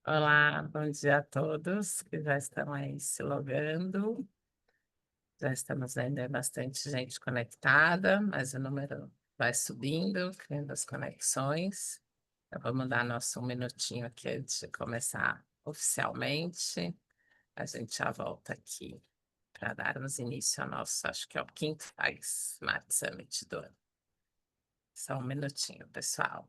Olá, bom dia a todos que já estão aí se logando. Já estamos vendo aí bastante gente conectada, mas o número vai subindo, criando as conexões. Eu vou dar nosso um minutinho aqui antes de começar oficialmente. A gente já volta aqui para darmos início ao nosso, acho que é o quinto Smart Summit do ano. Só um minutinho, pessoal.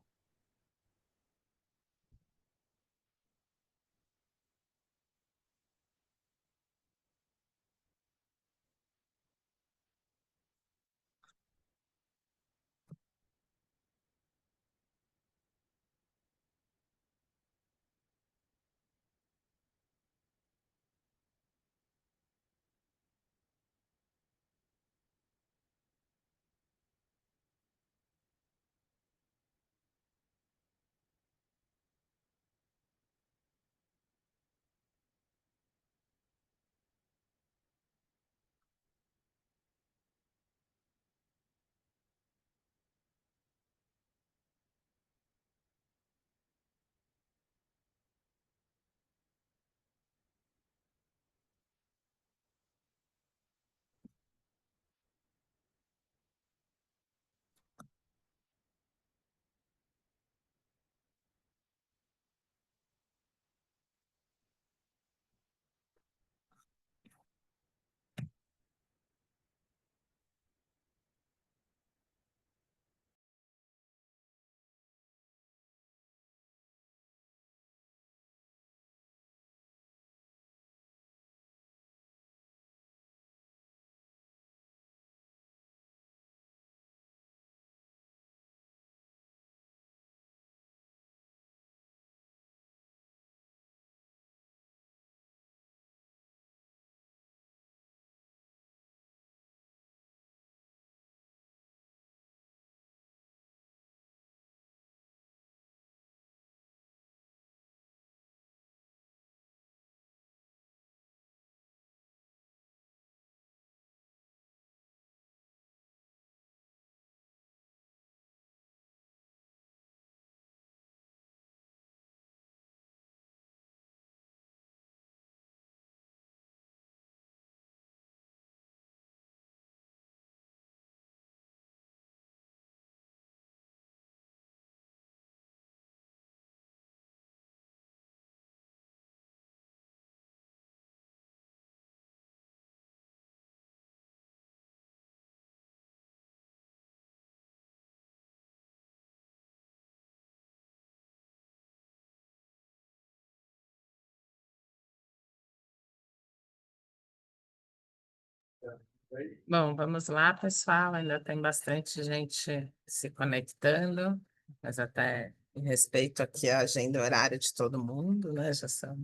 Bom, vamos lá, pessoal. Ainda tem bastante gente se conectando, mas até em respeito aqui à agenda horária de todo mundo, né? Já são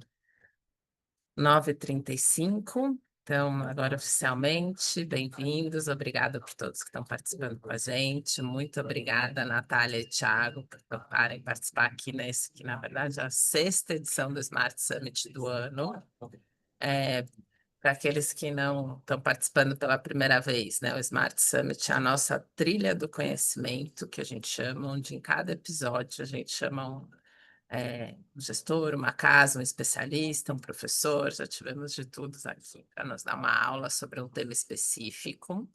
9h35. Então, agora oficialmente, bem-vindos. Obrigada por todos que estão participando com a gente. Muito obrigada, Natália e Thiago, por toparem participar aqui nesse, que na verdade é a sexta edição do Smart Summit do ano. É, para aqueles que não estão participando pela primeira vez, né? O Smart Summit é a nossa trilha do conhecimento, que a gente chama, onde em cada episódio a gente chama um gestor, uma casa, um especialista, um professor, já tivemos de tudo aqui para nos dar uma aula sobre um tema específico.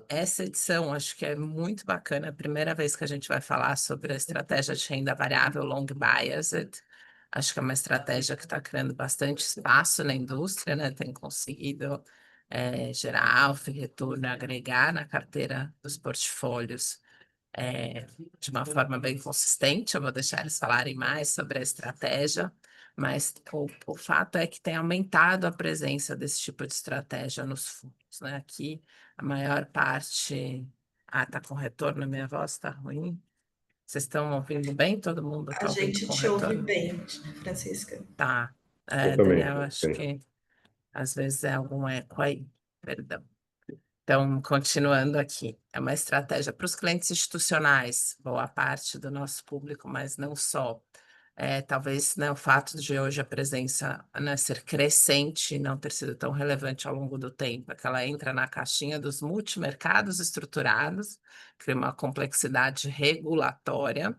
Essa edição acho que é muito bacana, é a primeira vez que a gente vai falar sobre a estratégia de renda variável long biased. Acho que é uma estratégia que está criando bastante espaço na indústria, né? Tem conseguido gerar alfa e retorno, agregar na carteira dos portfólios de uma forma bem consistente. Eu vou deixar eles falarem mais sobre a estratégia, mas o fato é que tem aumentado a presença desse tipo de estratégia nos fundos, né? Aqui, a maior parte. Ah, tá com retorno, minha voz está ruim. Vocês estão ouvindo bem? Todo mundo A está ouvindo gente com te ouve retorno? bem, Francisca. Tá. Eu também. Daniel, acho que às vezes é algum eco aí. Perdão. Então, continuando aqui, é uma estratégia para os clientes institucionais, boa parte do nosso público, mas não só. Talvez, né, o fato de hoje a presença, né, ser crescente e não ter sido tão relevante ao longo do tempo, é que ela entra na caixinha dos multimercados estruturados, cria uma complexidade regulatória,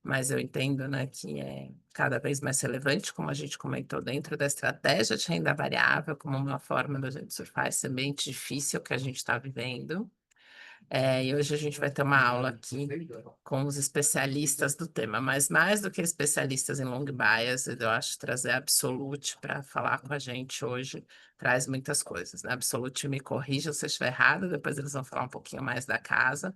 mas eu entendo, né, que é cada vez mais relevante, como a gente comentou, dentro da estratégia de renda variável, como uma forma da gente surfar esse ambiente difícil que a gente está vivendo. E hoje a gente vai ter uma aula aqui com os especialistas do tema, mas mais do que especialistas em long bias, eu acho trazer a Absolute para falar com a gente hoje traz muitas coisas, né? Absolute me corrija se eu estiver errado, depois eles vão falar um pouquinho mais da casa,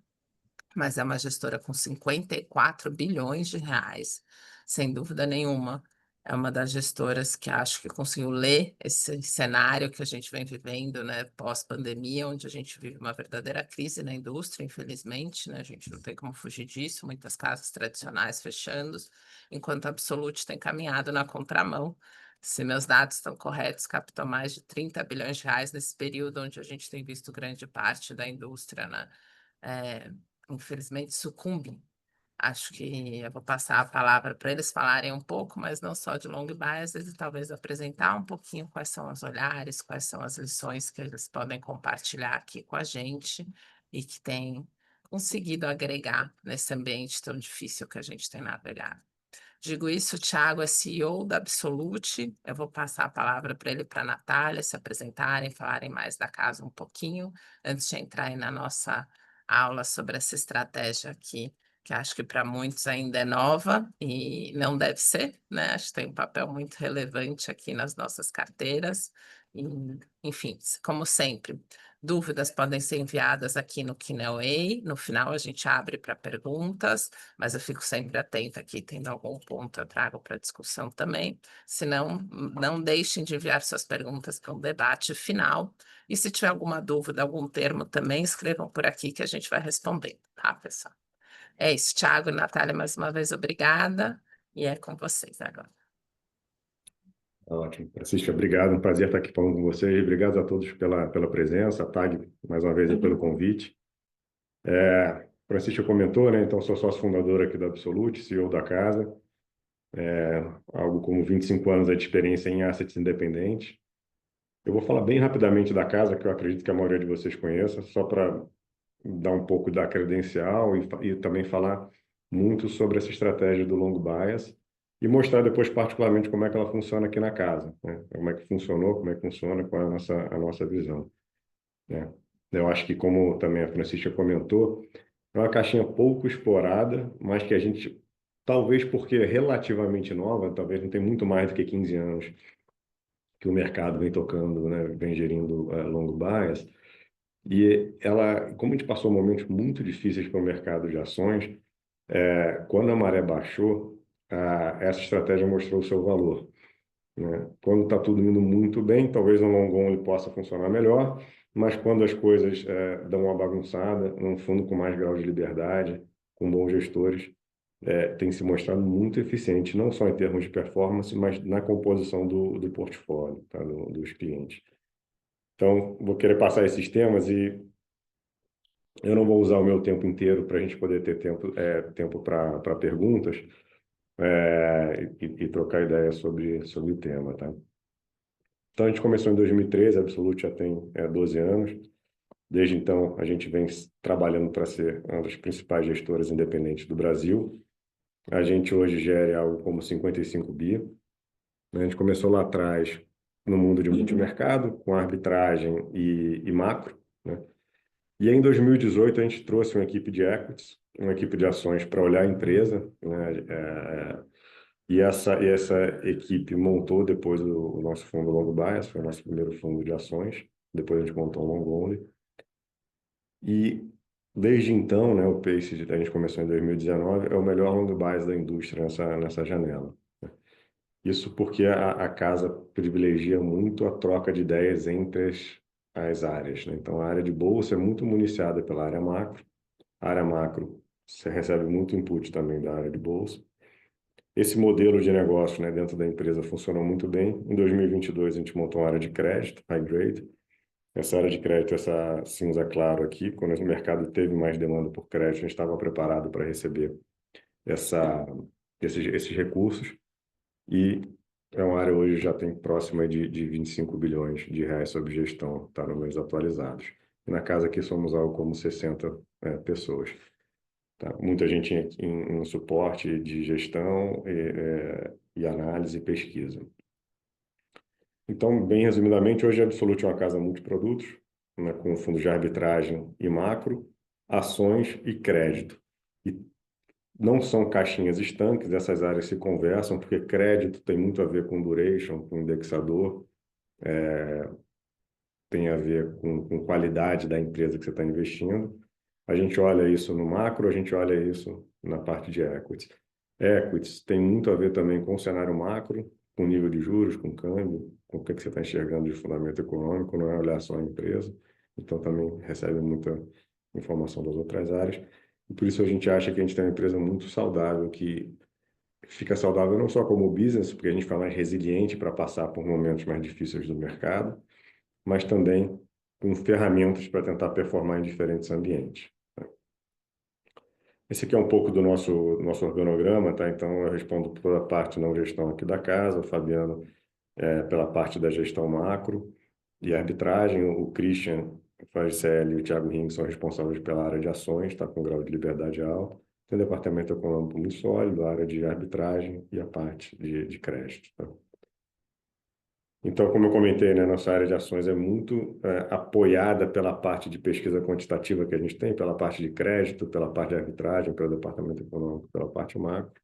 mas é uma gestora com 54 bilhões de reais, sem dúvida nenhuma. É uma das gestoras que acho que conseguiu ler esse cenário que a gente vem vivendo, né, pós-pandemia, onde a gente vive uma verdadeira crise na indústria, infelizmente, né, a gente não tem como fugir disso, muitas casas tradicionais fechando, enquanto a Absolute tem caminhado na contramão. Se meus dados estão corretos, captou mais de 30 bilhões de reais nesse período onde a gente tem visto grande parte da indústria, né, é, infelizmente sucumbe. Acho que eu vou passar a palavra para eles falarem um pouco, mas não só de long biases, e talvez apresentar um pouquinho quais são os olhares, quais são as lições que eles podem compartilhar aqui com a gente e que têm conseguido agregar nesse ambiente tão difícil que a gente tem navegado. Digo isso, o Thiago é CEO da Absolute. Eu vou passar a palavra para ele e para a Natália se apresentarem, falarem mais da casa um pouquinho, antes de entrar aí na nossa aula sobre essa estratégia aqui, que acho que para muitos ainda é nova e não deve ser, né? Acho que tem um papel muito relevante aqui nas nossas carteiras. E, enfim, como sempre, dúvidas podem ser enviadas aqui no Q&A. No final, a gente abre para perguntas, mas eu fico sempre atenta aqui, tendo algum ponto eu trago para discussão também. Se não, não deixem de enviar suas perguntas para um debate final. E se tiver alguma dúvida, algum termo também, escrevam por aqui que a gente vai respondendo, tá, pessoal? É isso, Thiago e Natália, mais uma vez, obrigada. E é com vocês agora. Ótimo. Francisca, obrigado. Um prazer estar aqui falando com vocês. Obrigado a todos pela presença. Tag, mais uma vez, aí pelo convite. Francisca comentou, né? Então, sou sócio fundador aqui da Absolute, CEO da casa. Algo como 25 anos de experiência em assets independentes. Eu vou falar bem rapidamente da casa, que eu acredito que a maioria de vocês conheça, só para dar um pouco da credencial e também falar muito sobre essa estratégia do long bias e mostrar depois particularmente como é que ela funciona aqui na casa, né? Como é que funcionou, como é que funciona, qual é a nossa visão, né? Eu acho que, como também a Francisca comentou, é uma caixinha pouco explorada, mas que a gente, talvez porque é relativamente nova, talvez não tem muito mais do que 15 anos que o mercado vem tocando, né, vem gerindo long bias, e ela, como a gente passou momentos muito difíceis para o mercado de ações, quando a maré baixou, essa estratégia mostrou o seu valor, né? Quando está tudo indo muito bem, talvez no long only possa funcionar melhor, mas quando as coisas dão uma bagunçada, num fundo com mais grau de liberdade, com bons gestores, tem se mostrado muito eficiente, não só em termos de performance, mas na composição do portfólio, tá? Dos clientes. Então, vou querer passar esses temas e eu não vou usar o meu tempo inteiro para a gente poder ter tempo para perguntas e trocar ideias sobre o tema, tá? Então, a gente começou em 2013, a Absolute já tem 12 anos. Desde então, a gente vem trabalhando para ser uma das principais gestoras independentes do Brasil. A gente hoje gera algo como 55 bi. A gente começou lá atrás no mundo de multimercado, com arbitragem e macro, né? E aí, em 2018, a gente trouxe uma equipe de equities, uma equipe de ações para olhar a empresa, né? E essa equipe montou depois o nosso fundo Long Bias, foi o nosso primeiro fundo de ações. Depois a gente montou um Long Only. E desde então, né, o Pace, a gente começou em 2019, é o melhor Long Bias da indústria nessa janela. Isso porque a casa privilegia muito a troca de ideias entre as áreas, né? Então, a área de bolsa é muito municiada pela área macro. A área macro, você recebe muito input também da área de bolsa. Esse modelo de negócio, né, dentro da empresa funcionou muito bem. Em 2022, a gente montou uma área de crédito, high grade. Essa área de crédito, essa cinza claro aqui, quando o mercado teve mais demanda por crédito, a gente estava preparado para receber essa, esses recursos. E é uma área hoje já tem próxima de 25 bilhões de reais sob gestão, está números atualizados. E na casa aqui somos algo como 60 pessoas. tá? Muita gente em suporte de gestão e análise e pesquisa. Então, bem resumidamente, hoje a Absolute é uma casa multiprodutos, né, com fundos de arbitragem e macro, ações e crédito. E não são caixinhas estanques, essas áreas se conversam, porque crédito tem muito a ver com duration, com indexador, tem a ver com qualidade da empresa que você está investindo. A gente olha isso no macro, a gente olha isso na parte de equities. Equities tem muito a ver também com o cenário macro, com nível de juros, com câmbio, com o que você está enxergando de fundamento econômico, não é olhar só a empresa. Então também recebe muita informação das outras áreas. E por isso a gente acha que a gente tem uma empresa muito saudável, que fica saudável não só como business, porque a gente fica mais resiliente para passar por momentos mais difíceis do mercado, mas também com ferramentas para tentar performar em diferentes ambientes. Esse aqui é um pouco do nosso organograma, tá? Então, eu respondo pela parte não gestão aqui da casa, o Fabiano pela parte da gestão macro e arbitragem, o Christian faz CL e o Thiago Ring são responsáveis pela área de ações, tá? Com grau de liberdade alto. Tem o departamento econômico muito sólido, a área de arbitragem e a parte de crédito, tá? Então, como eu comentei, né, nossa área de ações é muito apoiada pela parte de pesquisa quantitativa que a gente tem, pela parte de crédito, pela parte de arbitragem, pelo departamento econômico, pela parte macro,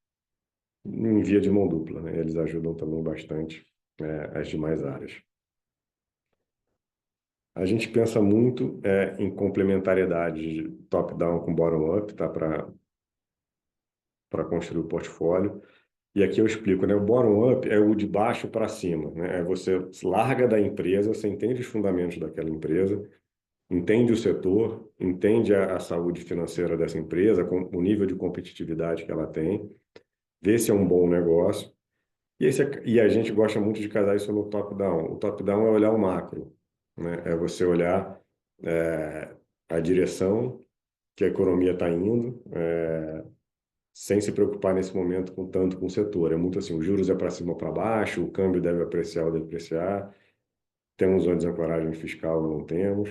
em via de mão dupla, né? Eles ajudam também bastante as demais áreas. A gente pensa muito em complementariedade top-down com bottom-up, tá? Para construir o portfólio. E aqui eu explico, né? O bottom-up é o de baixo para cima, né? É você larga da empresa, você entende os fundamentos daquela empresa, entende o setor, entende a saúde financeira dessa empresa, com o nível de competitividade que ela tem, vê se é um bom negócio. E a gente gosta muito de casar isso no top-down. O top-down é olhar o macro, né? É você olhar a direção que a economia está indo, sem se preocupar nesse momento com tanto com o setor. É muito assim, os juros é para cima ou para baixo, o câmbio deve apreciar ou depreciar, temos uma desancoragem fiscal ou não temos,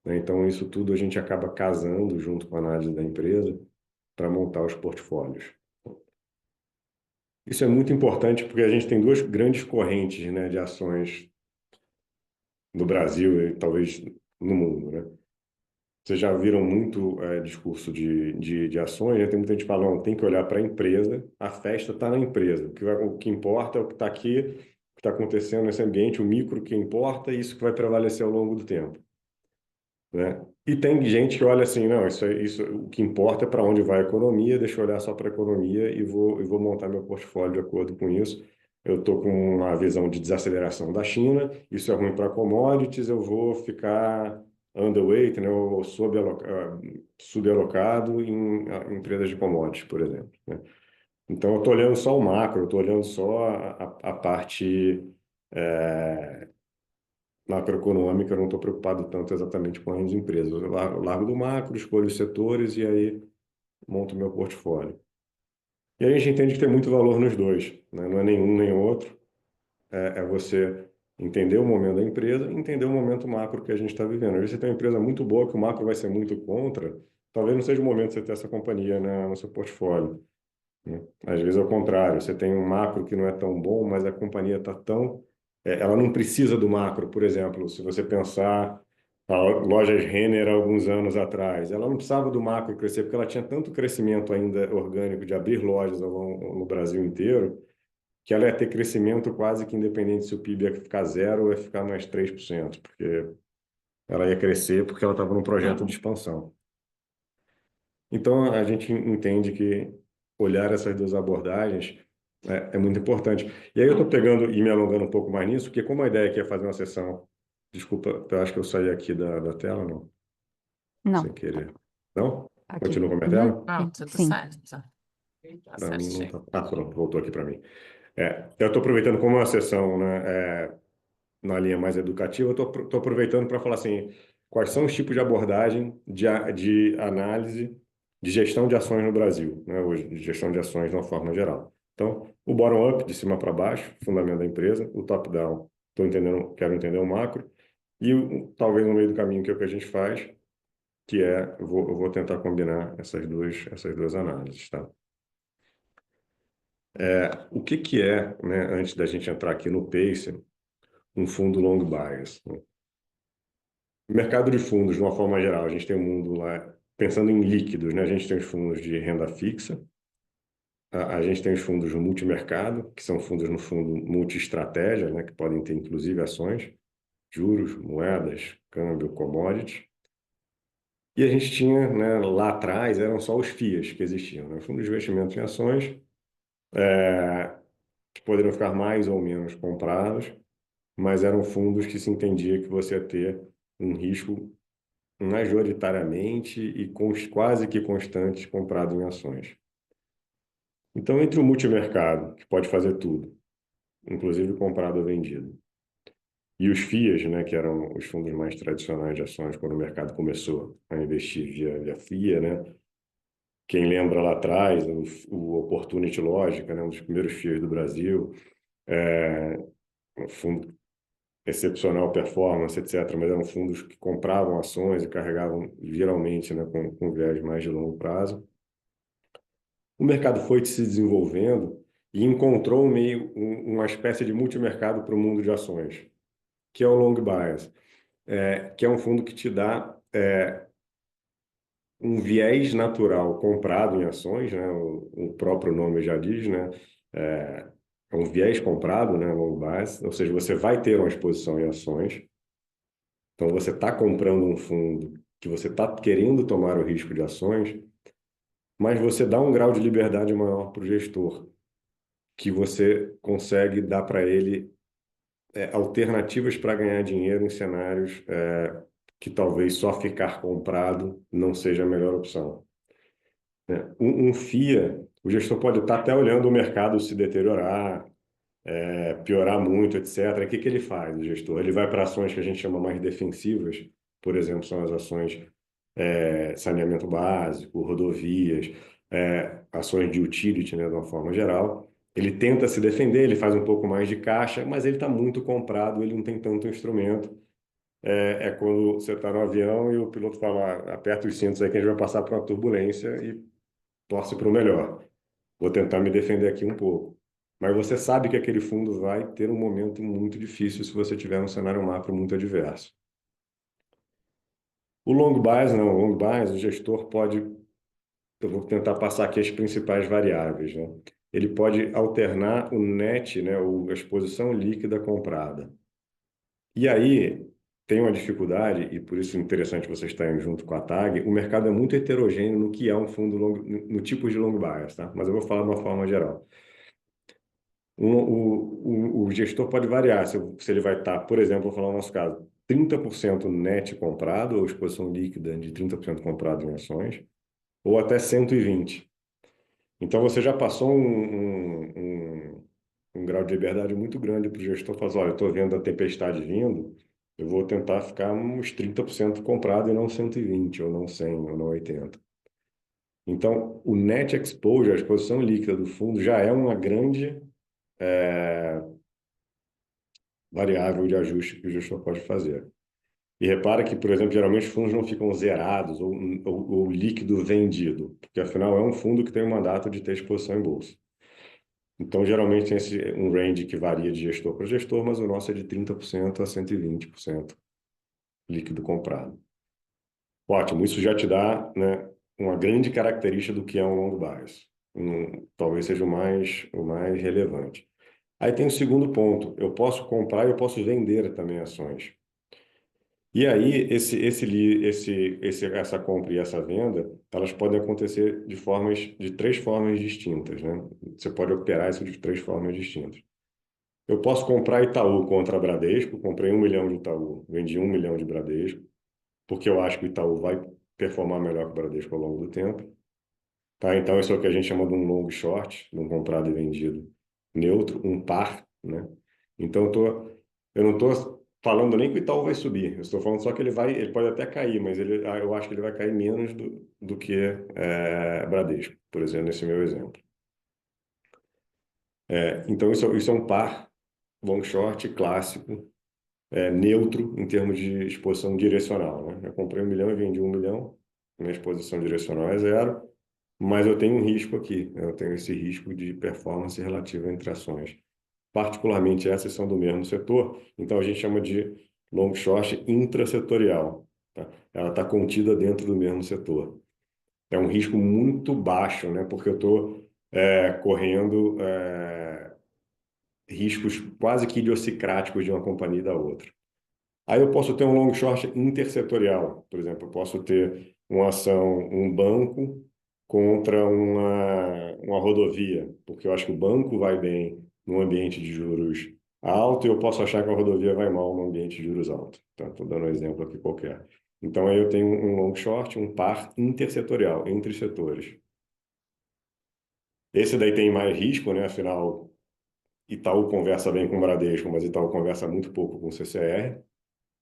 né? Então, isso tudo a gente acaba casando junto com a análise da empresa para montar os portfólios. Isso é muito importante porque a gente tem duas grandes correntes, né, de ações no Brasil e talvez no mundo, né? Vocês já viram muito discurso de ações, né? Tem muita gente falando, tem que olhar para a empresa, a festa está na empresa. O que importa é o que está aqui, o que está acontecendo nesse ambiente, o micro que importa e isso que vai prevalecer ao longo do tempo, né? E tem gente que olha assim, não, isso o que importa é para onde vai a economia, deixa eu olhar só para a economia e vou montar meu portfólio de acordo com isso. Eu estou com uma visão de desaceleração da China, isso é ruim para commodities, eu vou ficar underweight, né, ou subalocado em empresas de commodities, por exemplo, né? Então, eu estou olhando só o macro, eu estou olhando só a parte macroeconômica, eu não estou preocupado tanto exatamente com as empresas. Eu largo do macro, escolho os setores e aí monto meu portfólio. E aí a gente entende que tem muito valor nos dois, né? Não é nenhum nem outro. É você entender o momento da empresa e entender o momento macro que a gente está vivendo. Às vezes você tem uma empresa muito boa que o macro vai ser muito contra, talvez não seja o momento de você ter essa companhia no seu portfólio, né? Às vezes é o contrário, você tem um macro que não é tão bom, mas a companhia está tão... ela não precisa do macro, por exemplo, se você pensar a lojas Renner há alguns anos atrás, ela não precisava do macro crescer, porque ela tinha tanto crescimento ainda orgânico de abrir lojas no Brasil inteiro, que ela ia ter crescimento quase que independente se o PIB ia ficar zero ou ia ficar mais 3%, porque ela ia crescer porque ela estava num projeto de expansão. Então, a gente entende que olhar essas duas abordagens é muito importante. E aí eu estou pegando e me alongando um pouco mais nisso, porque como a ideia aqui é fazer uma sessão... Desculpa, eu acho que eu saí aqui da tela, não? Sem Não, querer. Não? aqui. Continua com a minha Uhum, tela? Não, tudo sim. certo. Tá Para mim não certinho. tá... Ah, pronto, voltou aqui para mim. Eu estou aproveitando como é uma sessão, né, na linha mais educativa, eu estou aproveitando para falar assim, quais são os tipos de abordagem de análise de gestão de ações no Brasil, né, hoje, de gestão de ações de uma forma geral. Então, o bottom-up, de cima para baixo, fundamento da empresa, o top-down, quero entender o macro, e talvez no meio do caminho, que é o que a gente faz, que é, eu vou tentar combinar essas duas análises, tá? O que que é, né, antes da gente entrar aqui no pacing, um fundo long bias, né? O mercado de fundos, de uma forma geral, a gente tem um mundo lá, pensando em líquidos, né? A gente tem os fundos de renda fixa, a gente tem os fundos no multimercado, que são fundos, no fundo, multi-estratégia, né? Que podem ter, inclusive, ações, juros, moedas, câmbio, commodities. E a gente tinha, né, lá atrás, eram só os FIAs que existiam, né? Fundos de investimento em ações, que poderiam ficar mais ou menos comprados, mas eram fundos que se entendia que você ia ter um risco majoritariamente e quase que constante comprado em ações. Então, entre o multimercado, que pode fazer tudo, inclusive comprado ou vendido, e os FIAs, né, que eram os fundos mais tradicionais de ações, quando o mercado começou a investir via FIA, né? Quem lembra lá atrás, o Opportunity Logic, né, um dos primeiros FIAs do Brasil, um fundo excepcional performance, etc., mas eram fundos que compravam ações e carregavam geralmente, né, com viés mais de longo prazo. O mercado foi se desenvolvendo e encontrou uma espécie de multimercado para o mundo de ações, que é o long bias, que é um fundo que te dá um viés natural comprado em ações, né? O próprio nome já diz, né? É, é um viés comprado, né? Long bias, ou seja, você vai ter uma exposição em ações. Então, você está comprando um fundo que você está querendo tomar o risco de ações, mas você dá um grau de liberdade maior para o gestor, que você consegue dar para ele alternativas para ganhar dinheiro em cenários que talvez só ficar comprado não seja a melhor opção, né? Um FIA, o gestor pode estar até olhando o mercado se deteriorar, piorar muito, etc. O que que ele faz, o gestor? Ele vai para ações que a gente chama mais defensivas, por exemplo, são as ações saneamento básico, rodovias, ações de utility, né, de uma forma geral. Ele tenta se defender, ele faz um pouco mais de caixa, mas ele está muito comprado, ele não tem tanto instrumento. É quando você está no avião e o piloto fala, aperta os cintos aí que a gente vai passar por uma turbulência e torce para o melhor. Vou tentar me defender aqui um pouco. Mas você sabe que aquele fundo vai ter um momento muito difícil se você tiver um cenário macro muito adverso. O long bias não, o long bias, o gestor pode, eu vou tentar passar aqui as principais variáveis, né? Ele pode alternar o net, né, a exposição líquida comprada. E aí tem uma dificuldade, e por isso é interessante vocês estarem junto com a TAG, o mercado é muito heterogêneo no que é um fundo long, no tipo de long bias, tá? Mas eu vou falar de uma forma geral. O gestor pode variar, se ele vai estar, por exemplo, vou falar no nosso caso, 30% net comprado, ou exposição líquida de 30% comprado em ações, ou até 120%. Então, você já passou um grau de liberdade muito grande para o gestor falar, olha, eu estou vendo a tempestade vindo, eu vou tentar ficar uns 30% comprado e não 120, ou não 100, ou não 80. Então, o net exposure, a exposição líquida do fundo, já é uma grande variável de ajuste que o gestor pode fazer. E repara que, por exemplo, geralmente os fundos não ficam zerados ou líquido vendido, porque afinal é um fundo que tem um mandato de ter exposição em bolsa. Então, geralmente tem um range que varia de gestor para gestor, mas o nosso é de 30% a 120% líquido comprado. Ótimo, isso já te dá, né, uma grande característica do que é um long bias. Talvez seja o mais relevante. Aí tem o segundo ponto, eu posso comprar e eu posso vender também ações. E aí, essa compra e essa venda, elas podem acontecer de três formas distintas, né? Você pode operar isso de três formas distintas. Eu posso comprar Itaú contra Bradesco, comprei 1 milhão de Itaú, vendi 1 milhão de Bradesco, porque eu acho que o Itaú vai performar melhor que o Bradesco ao longo do tempo. Tá? Então, isso é o que a gente chama de um long short, de um comprado e vendido neutro, um par, né? Então, eu não estou falando nem que o Itaú vai subir, eu estou falando só que ele pode até cair, mas eu acho que ele vai cair menos do que Bradesco, por exemplo, nesse meu exemplo. Então, isso é um par long short clássico, neutro em termos de exposição direcional, né? Eu comprei 1 milhão e vendi 1 milhão, minha exposição direcional é zero, mas eu tenho um risco aqui, né? Eu tenho esse risco de performance relativa entre ações. Particularmente essas são do mesmo setor, então a gente chama de long short intrasetorial, tá? Ela está contida dentro do mesmo setor. É um risco muito baixo, né? Porque eu estou correndo riscos quase que idiosincráticos de uma companhia e da outra. Aí eu posso ter um long short intersetorial, por exemplo, eu posso ter uma ação, um banco contra uma rodovia, porque eu acho que o banco vai bem no ambiente de juros alto e eu posso achar que a rodovia vai mal no ambiente de juros alto. Tá? Estou dando um exemplo aqui qualquer. Então aí eu tenho um long short, um par intersetorial, entre setores. Esse daí tem mais risco, né? Afinal, Itaú conversa bem com o Bradesco, mas Itaú conversa muito pouco com o CCR,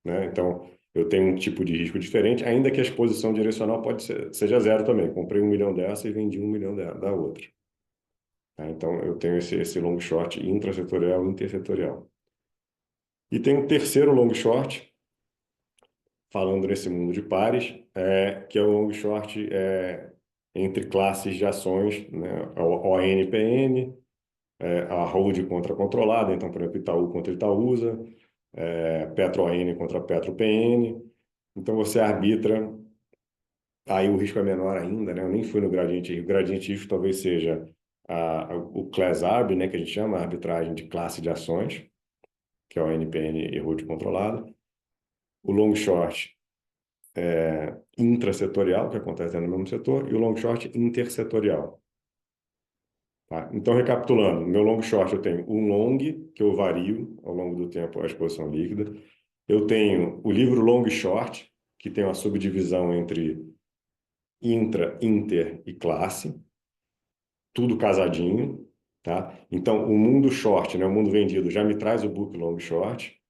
né? Então, eu tenho um tipo de risco diferente, ainda que a exposição direcional seja zero também. Comprei 1 milhão dessa e vendi 1 milhão da outra. Tá? Então, eu tenho esse long short intrasetorial e intersetorial. E tem um terceiro long short, falando nesse mundo de pares, que é o long short entre classes de ações, né? A ONPN, a hold contra a controlada, então, por exemplo, Itaú contra Itaúsa, PetroN contra PetroPN. Então, você arbitra. Aí o risco é menor ainda, né? Eu nem fui no gradiente risco. O gradiente risco talvez seja o Class Arb, né? Que a gente chama a arbitragem de classe de ações, que é o NPN e hold controlado. O long short intrasetorial, que acontece dentro do mesmo setor, e o long short intersetorial. Tá? Então, recapitulando, no meu long short eu tenho um long, que eu vario ao longo do tempo a exposição líquida. Eu tenho o livro long short, que tem uma subdivisão entre intra, inter e classe, tudo casadinho, tá? Então, o mundo short, né, o mundo vendido, já me traz o book long short.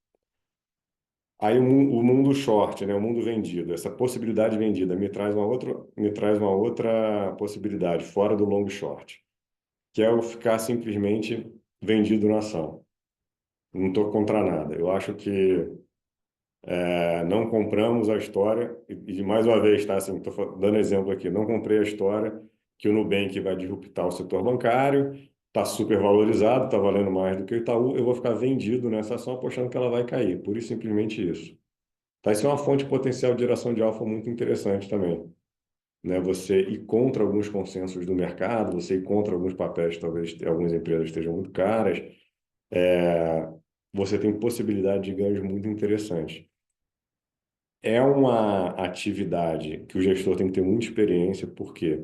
Aí o mundo short, né, o mundo vendido, essa possibilidade vendida me traz uma outra possibilidade fora do long short, que é eu ficar simplesmente vendido na ação. Não estou contra nada. Eu acho que não compramos a história, e mais uma vez, tá, assim, estou dando exemplo aqui, não comprei a história que o Nubank vai disruptar o setor bancário, está super valorizado, está valendo mais do que o Itaú, eu vou ficar vendido nessa ação apostando que ela vai cair, pura e simplesmente isso. Tá, isso é uma fonte potencial de geração de alfa muito interessante também, né? Você ir contra alguns consensos do mercado, você ir contra alguns papéis, talvez algumas empresas estejam muito caras, você tem possibilidade de ganhos muito interessantes. É uma atividade que o gestor tem que ter muita experiência, porque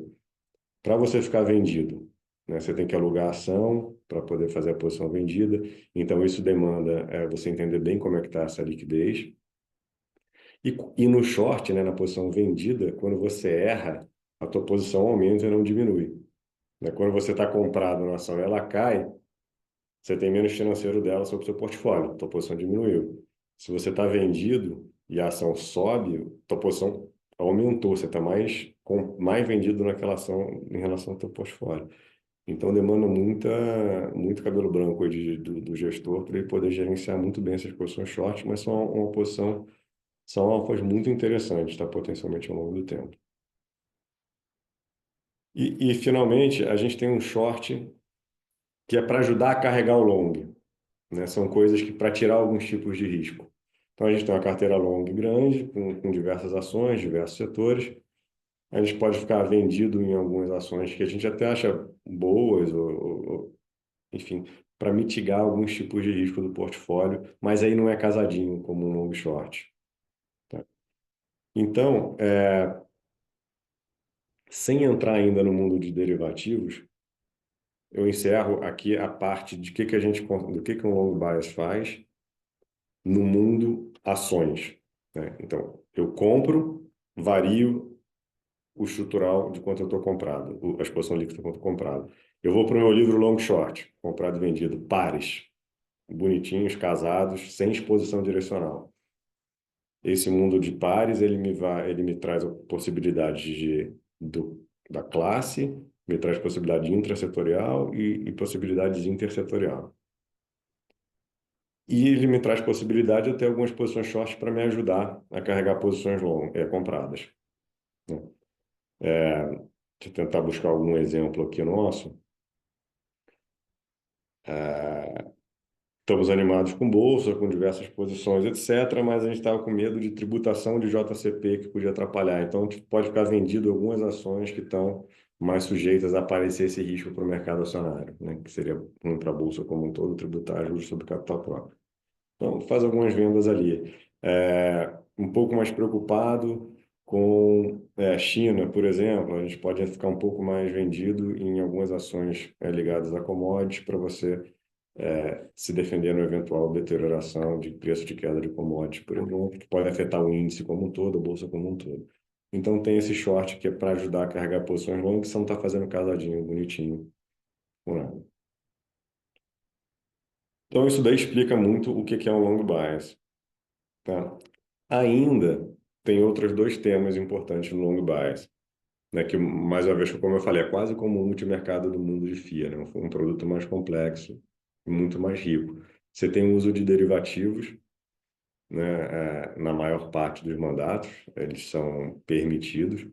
para você ficar vendido, né, você tem que alugar a ação para poder fazer a posição vendida. Então, isso demanda você entender bem como é que está essa liquidez. E no short, né, na posição vendida, quando você erra, a tua posição aumenta e não diminui. Né? Quando você está comprado na ação e ela cai, você tem menos financeiro dela sobre o seu portfólio, tua posição diminuiu. Se você está vendido e a ação sobe, tua posição aumentou, você está mais vendido naquela ação em relação ao teu portfólio. Então demanda muito cabelo branco aí do gestor para ele poder gerenciar muito bem essas posições short, mas são alfas muito interessantes, tá? Potencialmente ao longo do tempo. E finalmente, a gente tem um short que é para ajudar a carregar o long, né? São coisas que para tirar alguns tipos de risco. Então a gente tem uma carteira long grande, com diversas ações, diversos setores. A gente pode ficar vendido em algumas ações que a gente até acha boas, enfim, para mitigar alguns tipos de risco do portfólio, mas aí não é casadinho como um long short. Tá? Então, sem entrar ainda no mundo de derivativos, eu encerro aqui a parte de do que um long bias faz no mundo ações, né? Então, eu compro, vario o estrutural de quanto eu estou comprado, a exposição líquida de quanto eu comprado. Eu vou para o meu livro long short, comprado e vendido, pares, bonitinhos, casados, sem exposição direcional. Esse mundo de pares, ele me traz a possibilidade da classe, me traz possibilidade intrasetorial e possibilidades intersetorial. E ele me traz possibilidade de eu ter algumas posições short para me ajudar a carregar posições compradas, né? Deixa eu tentar buscar algum exemplo aqui nosso. É, Estamos animados com bolsa, com diversas posições, etc., mas a gente estava com medo de tributação de JCP que podia atrapalhar. Então, tipo, pode ficar vendido algumas ações que estão mais sujeitas a aparecer esse risco para o mercado acionário, né? Que seria ruim para a bolsa como um todo, tributar juros sobre capital próprio. Então, faz algumas vendas ali. Um pouco mais preocupado com China, por exemplo, a gente pode ficar um pouco mais vendido em algumas ações ligadas a commodities para você se defender no eventual deterioração de preço de queda de commodities, por exemplo, que pode afetar o índice como um todo, a bolsa como um todo. Então, tem esse short que é para ajudar a carregar posições longas, que você não está fazendo casadinho, bonitinho, com nada. Então, isso daí explica muito o que que é um long bias, tá? Ainda tem outros dois temas importantes no long bias, né? Que, mais uma vez, como eu falei, é quase como um multimercado do mundo de FIA, né? Um produto mais complexo e muito mais rico. Você tem o uso de derivativos, né? Na maior parte dos mandatos, eles são permitidos.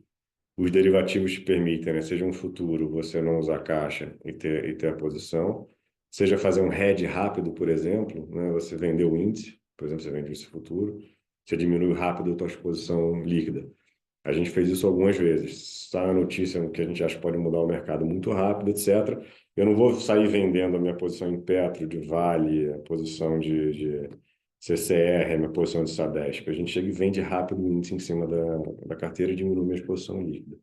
Os derivativos te permitem, né? Seja um futuro, você não usar caixa e ter a posição, seja fazer um hedge rápido, por exemplo, né? Você vender o índice, por exemplo, você vende esse futuro, você diminui rápido a tua exposição líquida. A gente fez isso algumas vezes. Sai a notícia que a gente acha que pode mudar o mercado muito rápido, etc. Eu não vou sair vendendo a minha posição em Petro, de Vale, a posição de CCR, a minha posição de Sabesp. A gente chega e vende rápido o índice em cima da carteira e diminui minha exposição líquida.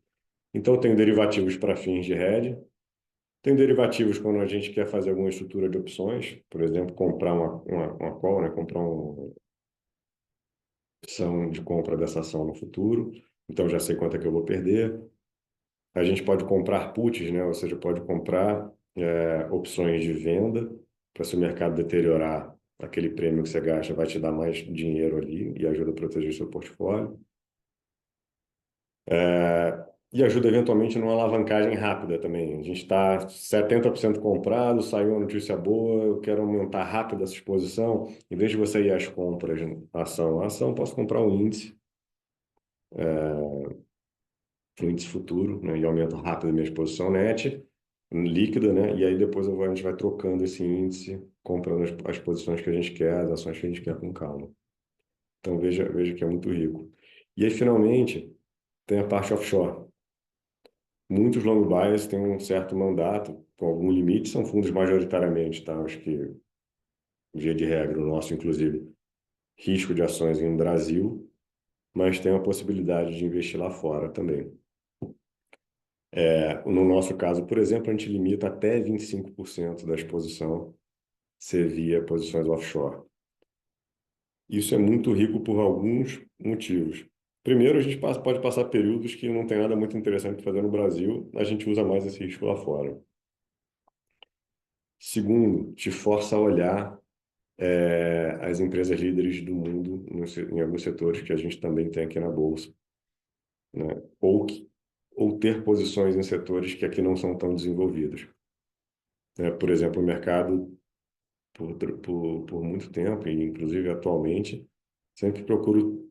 Então, eu tenho derivativos para fins de hedge. Tem derivativos quando a gente quer fazer alguma estrutura de opções, por exemplo, comprar uma call, né? Comprar uma opção de compra dessa ação no futuro. Então, já sei quanto é que eu vou perder. A gente pode comprar puts, né? Ou seja, pode comprar opções de venda para se o mercado deteriorar, aquele prêmio que você gasta vai te dar mais dinheiro ali e ajuda a proteger seu portfólio. E ajuda eventualmente numa alavancagem rápida também. A gente está 70% comprado, saiu uma notícia boa, eu quero aumentar rápido essa exposição. Em vez de você ir às compras, ação a ação, posso comprar um índice futuro, né? E aumento rápido a minha exposição net, líquida, né? E aí depois a gente vai trocando esse índice, comprando as posições que a gente quer, as ações que a gente quer com calma. Então veja que é muito rico. E aí, finalmente, tem a parte offshore. Muitos long bias têm um certo mandato, com algum limite, são fundos majoritariamente, tá? Acho que, via de regra, o nosso, inclusive, risco de ações em Brasil, mas tem a possibilidade de investir lá fora também. No nosso caso, por exemplo, a gente limita até 25% da exposição ser via posições offshore. Isso é muito rico por alguns motivos. Primeiro, a gente pode passar períodos que não tem nada muito interessante para fazer no Brasil, a gente usa mais esse risco lá fora. Segundo, te força a olhar as empresas líderes do mundo em alguns setores que a gente também tem aqui na Bolsa, né? Ou ter posições em setores que aqui não são tão desenvolvidos, né? Por exemplo, o mercado, por muito tempo, e inclusive atualmente, sempre procuro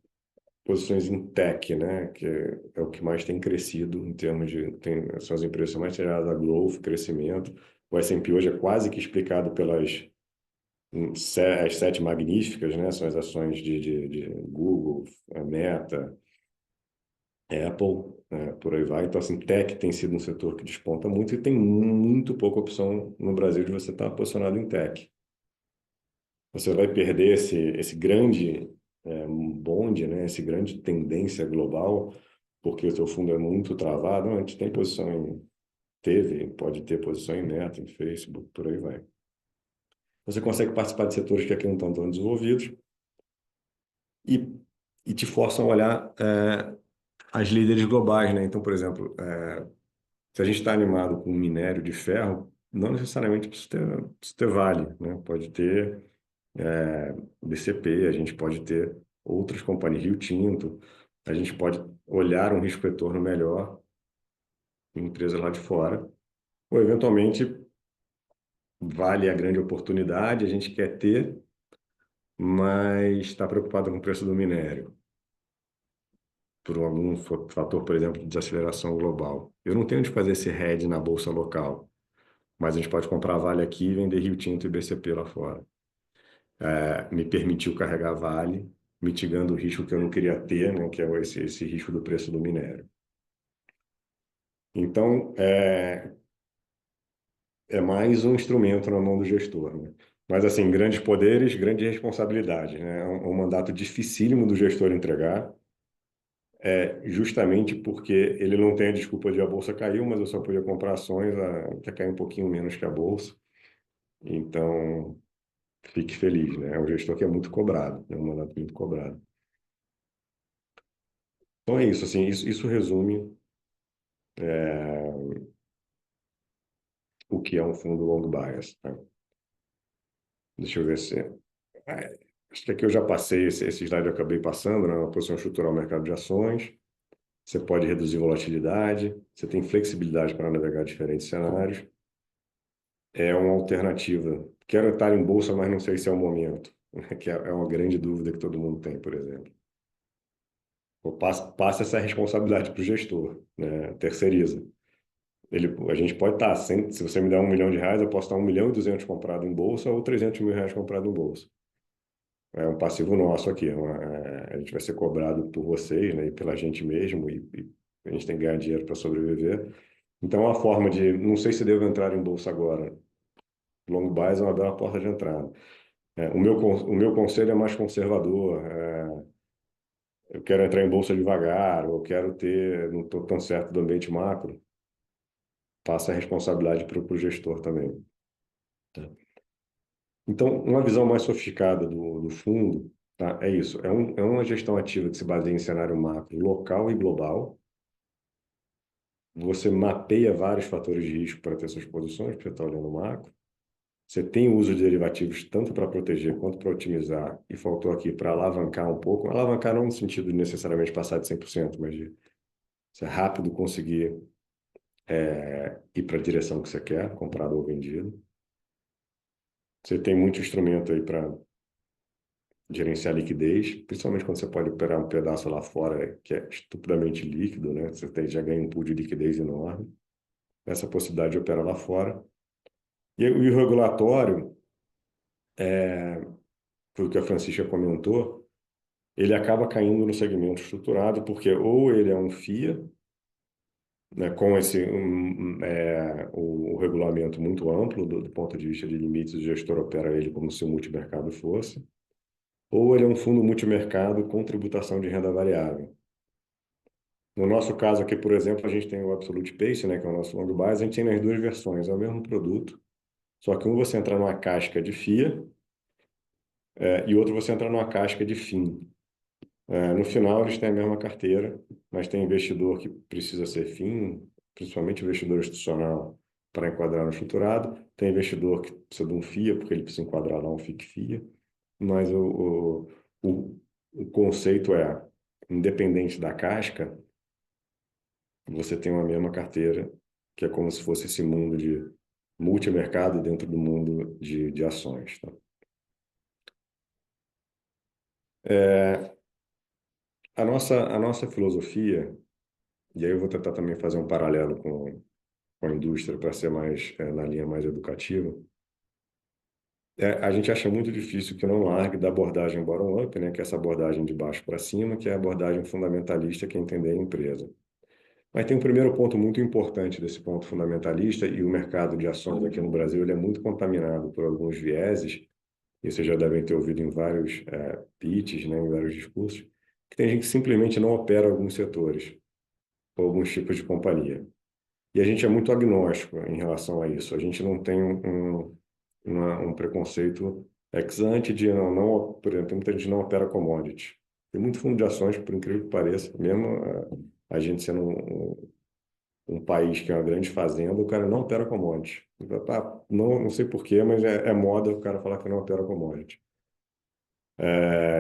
posições em tech, né? Que é o que mais tem crescido em termos são as empresas mais ligadas a growth, crescimento. O S&P hoje é quase que explicado pelas as sete magníficas, né? São as ações de Google, Meta, Apple, por aí vai. Então, assim, tech tem sido um setor que desponta muito e tem muito pouca opção no Brasil de você estar posicionado em tech. Você vai perder esse grande bonde, né? Esse grande tendência global, porque o seu fundo é muito travado. Não, a gente tem posição pode ter posição em Meta, em Facebook, por aí vai. Você consegue participar de setores que aqui não estão tão desenvolvidos e, e te forçam a olhar as líderes globais, né? Então, por exemplo, se a gente está animado com minério de ferro, não necessariamente precisa ter Vale, né? Pode ter BCP, a gente pode ter outras companhias, Rio Tinto, a gente pode olhar um risco-retorno melhor em empresas lá de fora, ou eventualmente Vale a grande oportunidade, a gente quer ter, mas está preocupado com o preço do minério. por algum fator, por exemplo, de desaceleração global. Eu não tenho de fazer esse hedge na bolsa local, mas a gente pode comprar Vale aqui e vender Rio Tinto e BCP lá fora. Me permitiu carregar Vale, mitigando o risco que eu não queria ter, né, que é esse risco do preço do minério. Então, é mais um instrumento na mão do gestor, né? Mas, assim, grandes poderes, grande responsabilidade, né? É um mandato dificílimo do gestor entregar, justamente porque ele não tem a desculpa de a bolsa caiu, mas eu só podia comprar ações que cair um pouquinho menos que a bolsa. Então, fique feliz, né? É um gestor que é muito cobrado, é um mandato muito cobrado. Então é isso, assim, isso resume o que é um fundo long bias, tá? Deixa eu ver se... acho que aqui eu já passei, esse slide eu acabei passando, né? Uma posição estrutural no mercado de ações. Você pode reduzir volatilidade, você tem flexibilidade para navegar diferentes cenários. É uma alternativa. Quero estar em bolsa, mas não sei se é o momento, que é uma grande dúvida que todo mundo tem, por exemplo. Passa essa responsabilidade para o gestor, né? Terceiriza. A gente pode estar, se você me der R$ 1 milhão, eu posso estar 1,2 milhão comprado em bolsa ou R$ 300 mil comprado em bolsa. É um passivo nosso aqui. A gente vai ser cobrado por vocês, né, e pela gente mesmo, e a gente tem que ganhar dinheiro para sobreviver. Então, é uma forma de, não sei se devo entrar em bolsa agora. Long bias é uma bela porta de entrada. O meu conselho é mais conservador. Eu quero entrar em bolsa devagar, ou eu quero ter, não estou tão certo do ambiente macro. Passa a responsabilidade para o gestor também. Tá? Então, uma visão mais sofisticada do fundo, tá? É isso. É uma gestão ativa que se baseia em cenário macro, local e global. Você mapeia vários fatores de risco para ter suas posições, porque você está olhando o macro. Você tem o uso de derivativos tanto para proteger quanto para otimizar, e faltou aqui para alavancar um pouco. Alavancar não no sentido de necessariamente passar de 100%, mas de ser rápido conseguir ir para a direção que você quer, comprado ou vendido. Você tem muito instrumento aí para gerenciar liquidez, principalmente quando você pode operar um pedaço lá fora que é estupidamente líquido, né? Já ganha um pool de liquidez enorme. Essa possibilidade de operar lá fora. E o regulatório, foi o que a Francisca comentou, ele acaba caindo no segmento estruturado, porque ou ele é um FIA, né, com o regulamento muito amplo do ponto de vista de limites, o gestor opera ele como se o multimercado fosse, ou ele é um fundo multimercado com tributação de renda variável. No nosso caso aqui, por exemplo, a gente tem o Absolute Pace, né, que é o nosso long bias, a gente tem nas duas versões, é o mesmo produto, só que um você entra numa casca de FIA, e outro você entra numa casca de FIM. No final, eles têm a mesma carteira, mas tem investidor que precisa ser FIM, principalmente investidor institucional, para enquadrar no estruturado. Tem investidor que precisa de um FIA, porque ele precisa enquadrar lá um FIC-FIA. Mas o, o conceito é, independente da casca, você tem uma mesma carteira, que é como se fosse esse mundo de multimercado dentro do mundo de ações. Tá? É, a nossa filosofia, e aí eu vou tentar também fazer um paralelo com a indústria para ser mais na linha mais educativa, a gente acha muito difícil que não largue da abordagem bottom-up, né, que é essa abordagem de baixo para cima, que é a abordagem fundamentalista, que é entender a empresa. Mas tem um primeiro ponto muito importante desse ponto fundamentalista, e o mercado de ações aqui no Brasil ele é muito contaminado por alguns vieses, e vocês já devem ter ouvido em vários pitches, né, em vários discursos, que tem gente que simplesmente não opera alguns setores, ou alguns tipos de companhia. E a gente é muito agnóstico em relação a isso. A gente não tem um preconceito ex ante de por exemplo, tem muita gente que não opera commodity. Tem muito fundo de ações, por incrível que pareça, mesmo a gente sendo um país que é uma grande fazenda, o cara não opera commodity. Não sei por quê, mas é moda o cara falar que não opera commodity.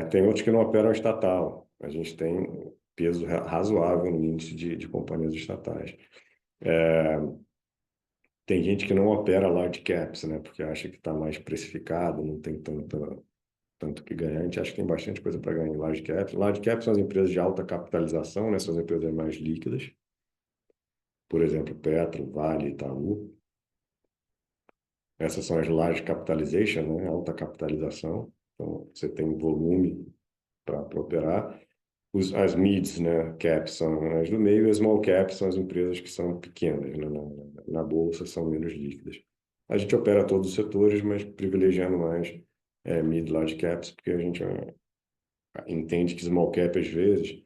Tem outros que não operam estatal. A gente tem peso razoável no índice de companhias estatais. Tem gente que não opera large caps, né? Porque acha que está mais precificado, não tem tanta. tanto que ganhar. A gente acha que tem bastante coisa para ganhar em large caps. Large caps são as empresas de alta capitalização, né? São as empresas mais líquidas. Por exemplo, Petro, Vale, Itaú. Essas são as large capitalization, né? Alta capitalização. Então, você tem volume para operar. As mids, né, caps são as do meio, e as small caps são as empresas que são pequenas, né, na bolsa, são menos líquidas. A gente opera todos os setores, mas privilegiando mais mid, large caps, porque a gente entende que small cap, às vezes,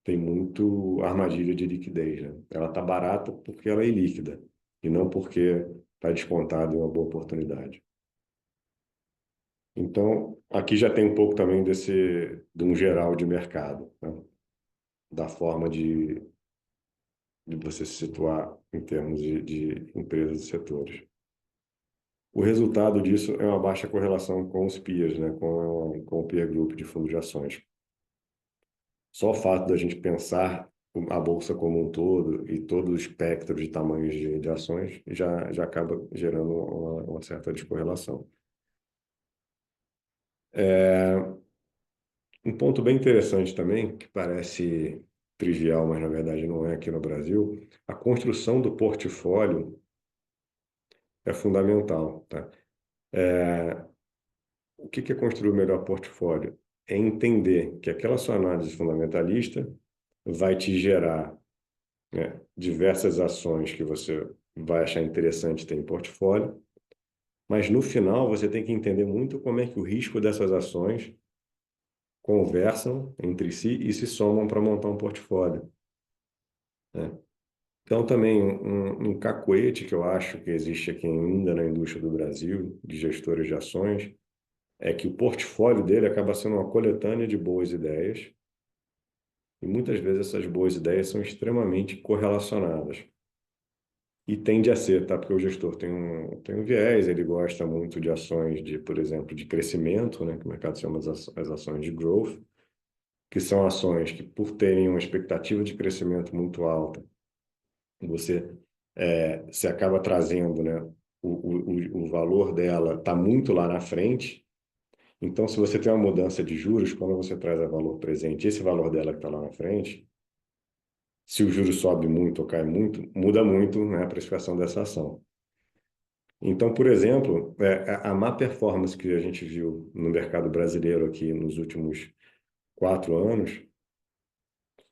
tem muito armadilha de liquidez, né? Ela está barata porque ela é ilíquida, e não porque está descontada em uma boa oportunidade. Então, aqui já tem um pouco também de um geral de mercado, né? Da forma de você se situar em termos de empresas e setores. O resultado disso é uma baixa correlação com os peers, né? Com o peer group de fundos de ações. Só o fato da gente pensar a bolsa como um todo e todo o espectro de tamanhos de ações já acaba gerando uma certa descorrelação. Um ponto bem interessante também, que parece trivial, mas na verdade não é aqui no Brasil, a construção do portfólio é fundamental, tá? O que é construir o melhor portfólio? É entender que aquela sua análise fundamentalista vai te gerar, né, diversas ações que você vai achar interessante ter em portfólio, mas no final você tem que entender muito como é que o risco dessas ações conversam entre si e se somam para montar um portfólio, né? Então, também um cacuete que eu acho que existe aqui ainda na indústria do Brasil, de gestores de ações, é que o portfólio dele acaba sendo uma coletânea de boas ideias, e muitas vezes essas boas ideias são extremamente correlacionadas. E tende a ser, tá? Porque o gestor tem um viés, ele gosta muito de ações de, por exemplo, de crescimento, né? Que o mercado chama as ações de growth, que são ações que, por terem uma expectativa de crescimento muito alta, você se acaba trazendo, né? O valor dela está muito lá na frente. Então, se você tem uma mudança de juros, quando você traz a valor presente, esse valor dela que está lá na frente, se o juro sobe muito ou cai muito, muda muito, né, a precificação dessa ação. Então, por exemplo, a má performance que a gente viu no mercado brasileiro aqui nos últimos 4 anos,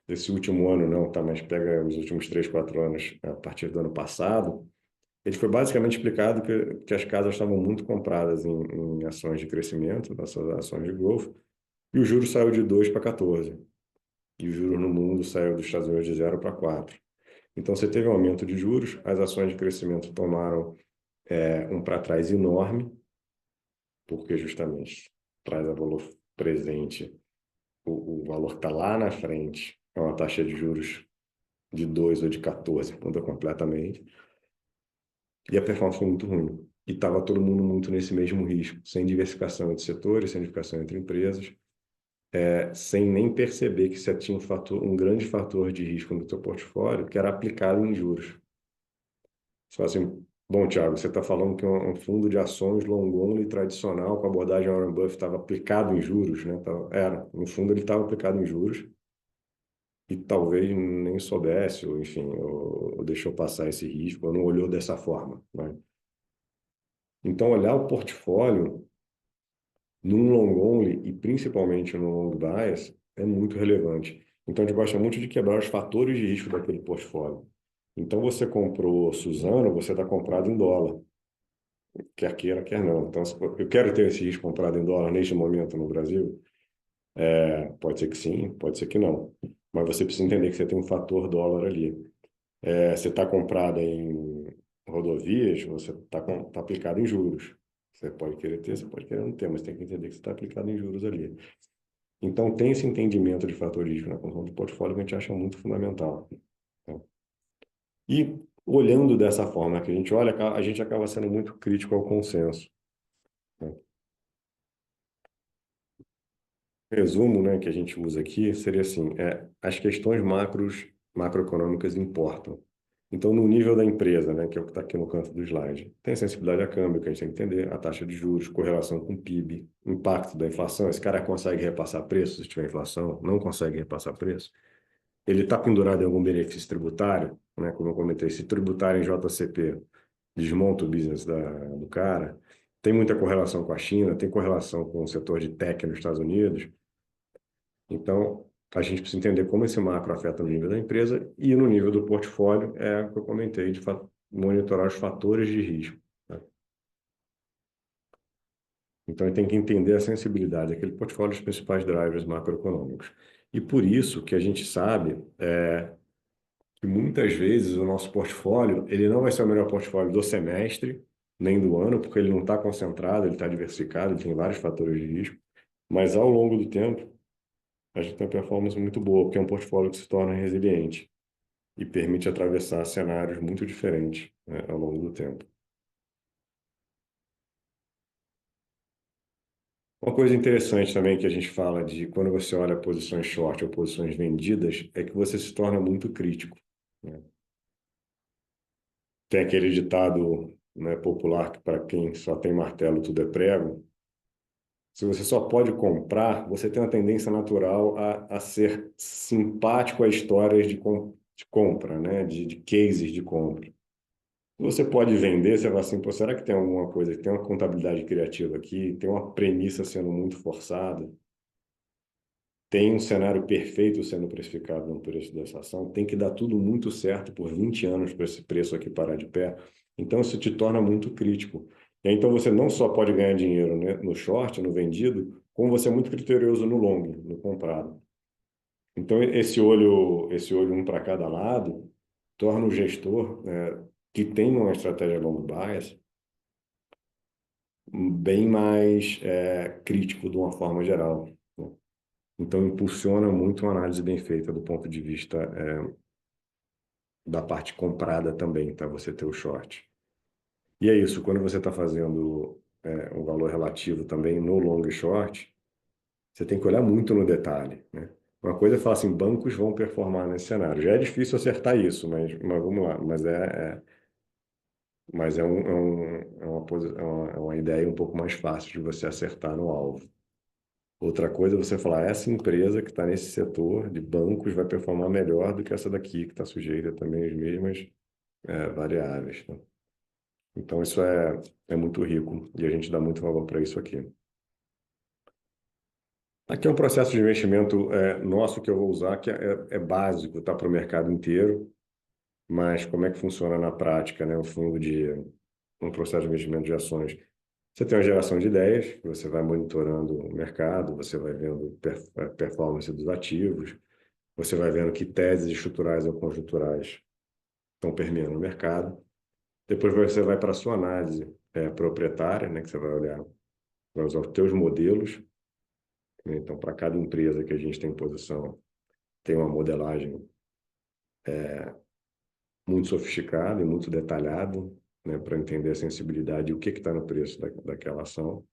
esse último ano não, tá, mas pega os últimos 3, 4 anos a partir do ano passado, ele foi basicamente explicado que as casas estavam muito compradas em ações de crescimento, essas ações de growth, e o juro saiu de 2 para 14. E o juro no mundo saiu dos Estados Unidos de 0 para 4. Então, você teve um aumento de juros, as ações de crescimento tomaram um para trás enorme, porque justamente traz a valor presente, o valor que está lá na frente, é uma taxa de juros de 2 ou de 14, muda completamente. E a performance foi muito ruim. E estava todo mundo muito nesse mesmo risco, sem diversificação entre setores, sem diversificação entre empresas, sem nem perceber que você tinha um grande fator de risco no seu portfólio, que era aplicado em juros. Você fala assim, bom, Thiago, você está falando que um fundo de ações long only tradicional com abordagem Warren Buffett estava aplicado em juros, né? Era, no fundo ele estava aplicado em juros e talvez nem soubesse, ou enfim, ou deixou passar esse risco, ou não olhou dessa forma, né? Então, olhar o portfólio num long only e principalmente no long bias é muito relevante. Então, a gente gosta muito de quebrar os fatores de risco daquele portfólio. Então, você comprou Suzano, você está comprado em dólar, quer queira, quer não. Então, eu quero ter esse risco comprado em dólar neste momento no Brasil? Pode ser que sim, pode ser que não. Mas você precisa entender que você tem um fator dólar ali. Você está comprado em rodovias, você tá aplicado em juros. Você pode querer ter, você pode querer não ter, mas tem que entender que você está aplicado em juros ali. Então, tem esse entendimento de fator de risco na construção de portfólio que a gente acha muito fundamental, tá? E olhando dessa forma que a gente olha, a gente acaba sendo muito crítico ao consenso, né? Resumo, né, que a gente usa aqui seria assim, as questões macroeconômicas importam. Então, no nível da empresa, né, que é o que está aqui no canto do slide, tem a sensibilidade a câmbio, que a gente tem que entender, a taxa de juros, correlação com o PIB, impacto da inflação. Esse cara consegue repassar preço se tiver inflação? Não consegue repassar preço? Ele está pendurado em algum benefício tributário, né? Como eu comentei, se tributário em JCP desmonta o business do cara. Tem muita correlação com a China, tem correlação com o setor de tech nos Estados Unidos. Então, a gente precisa entender como esse macro afeta no nível da empresa e no nível do portfólio, é o que eu comentei, de monitorar os fatores de risco. Né? Então, ele tem que entender a sensibilidade daquele portfólio dos principais drivers macroeconômicos. E por isso que a gente sabe que muitas vezes o nosso portfólio, ele não vai ser o melhor portfólio do semestre, nem do ano, porque ele não está concentrado, ele está diversificado, ele tem vários fatores de risco, mas ao longo do tempo, a gente tem uma performance muito boa, porque é um portfólio que se torna resiliente e permite atravessar cenários muito diferentes, né, ao longo do tempo. Uma coisa interessante também que a gente fala de quando você olha posições short ou posições vendidas é que você se torna muito crítico, né? Tem aquele ditado, né, popular que para quem só tem martelo tudo é prego. Se você só pode comprar, você tem uma tendência natural a ser simpático a histórias de compra, né? De cases de compra. Você pode vender, você vai assim, pô, será que tem alguma coisa, tem uma contabilidade criativa aqui, tem uma premissa sendo muito forçada, tem um cenário perfeito sendo precificado no preço dessa ação, tem que dar tudo muito certo por 20 anos para esse preço aqui parar de pé. Então, isso te torna muito crítico. E aí, então, você não só pode ganhar dinheiro, né, no short, no vendido, como você é muito criterioso no long, no comprado. Então, esse olho um para cada lado, torna o gestor, que tem uma estratégia long bias, bem mais crítico de uma forma geral, né? Então, impulsiona muito uma análise bem feita do ponto de vista da parte comprada também, tá? Você ter o short. E é isso, quando você está fazendo um valor relativo também no long e short, você tem que olhar muito no detalhe, né? Uma coisa é falar assim, bancos vão performar nesse cenário. Já é difícil acertar isso, mas vamos lá. Mas é uma ideia um pouco mais fácil de você acertar no alvo. Outra coisa é você falar, essa empresa que está nesse setor de bancos vai performar melhor do que essa daqui, que está sujeita também às mesmas variáveis, né? Então, isso é muito rico e a gente dá muito valor para isso aqui. Aqui é um processo de investimento nosso que eu vou usar, que é básico, tá para o mercado inteiro, mas como é que funciona na prática, né? Um processo de investimento de ações. Você tem uma geração de ideias, você vai monitorando o mercado, você vai vendo performance dos ativos, você vai vendo que teses estruturais ou conjunturais estão permeando o mercado. Depois você vai para a sua análise proprietária, né, que você vai olhar, vai usar os teus modelos, né? Então, para cada empresa que a gente tem em posição, tem uma modelagem muito sofisticada e muito detalhada, né, para entender a sensibilidade e o que está no preço daquela ação.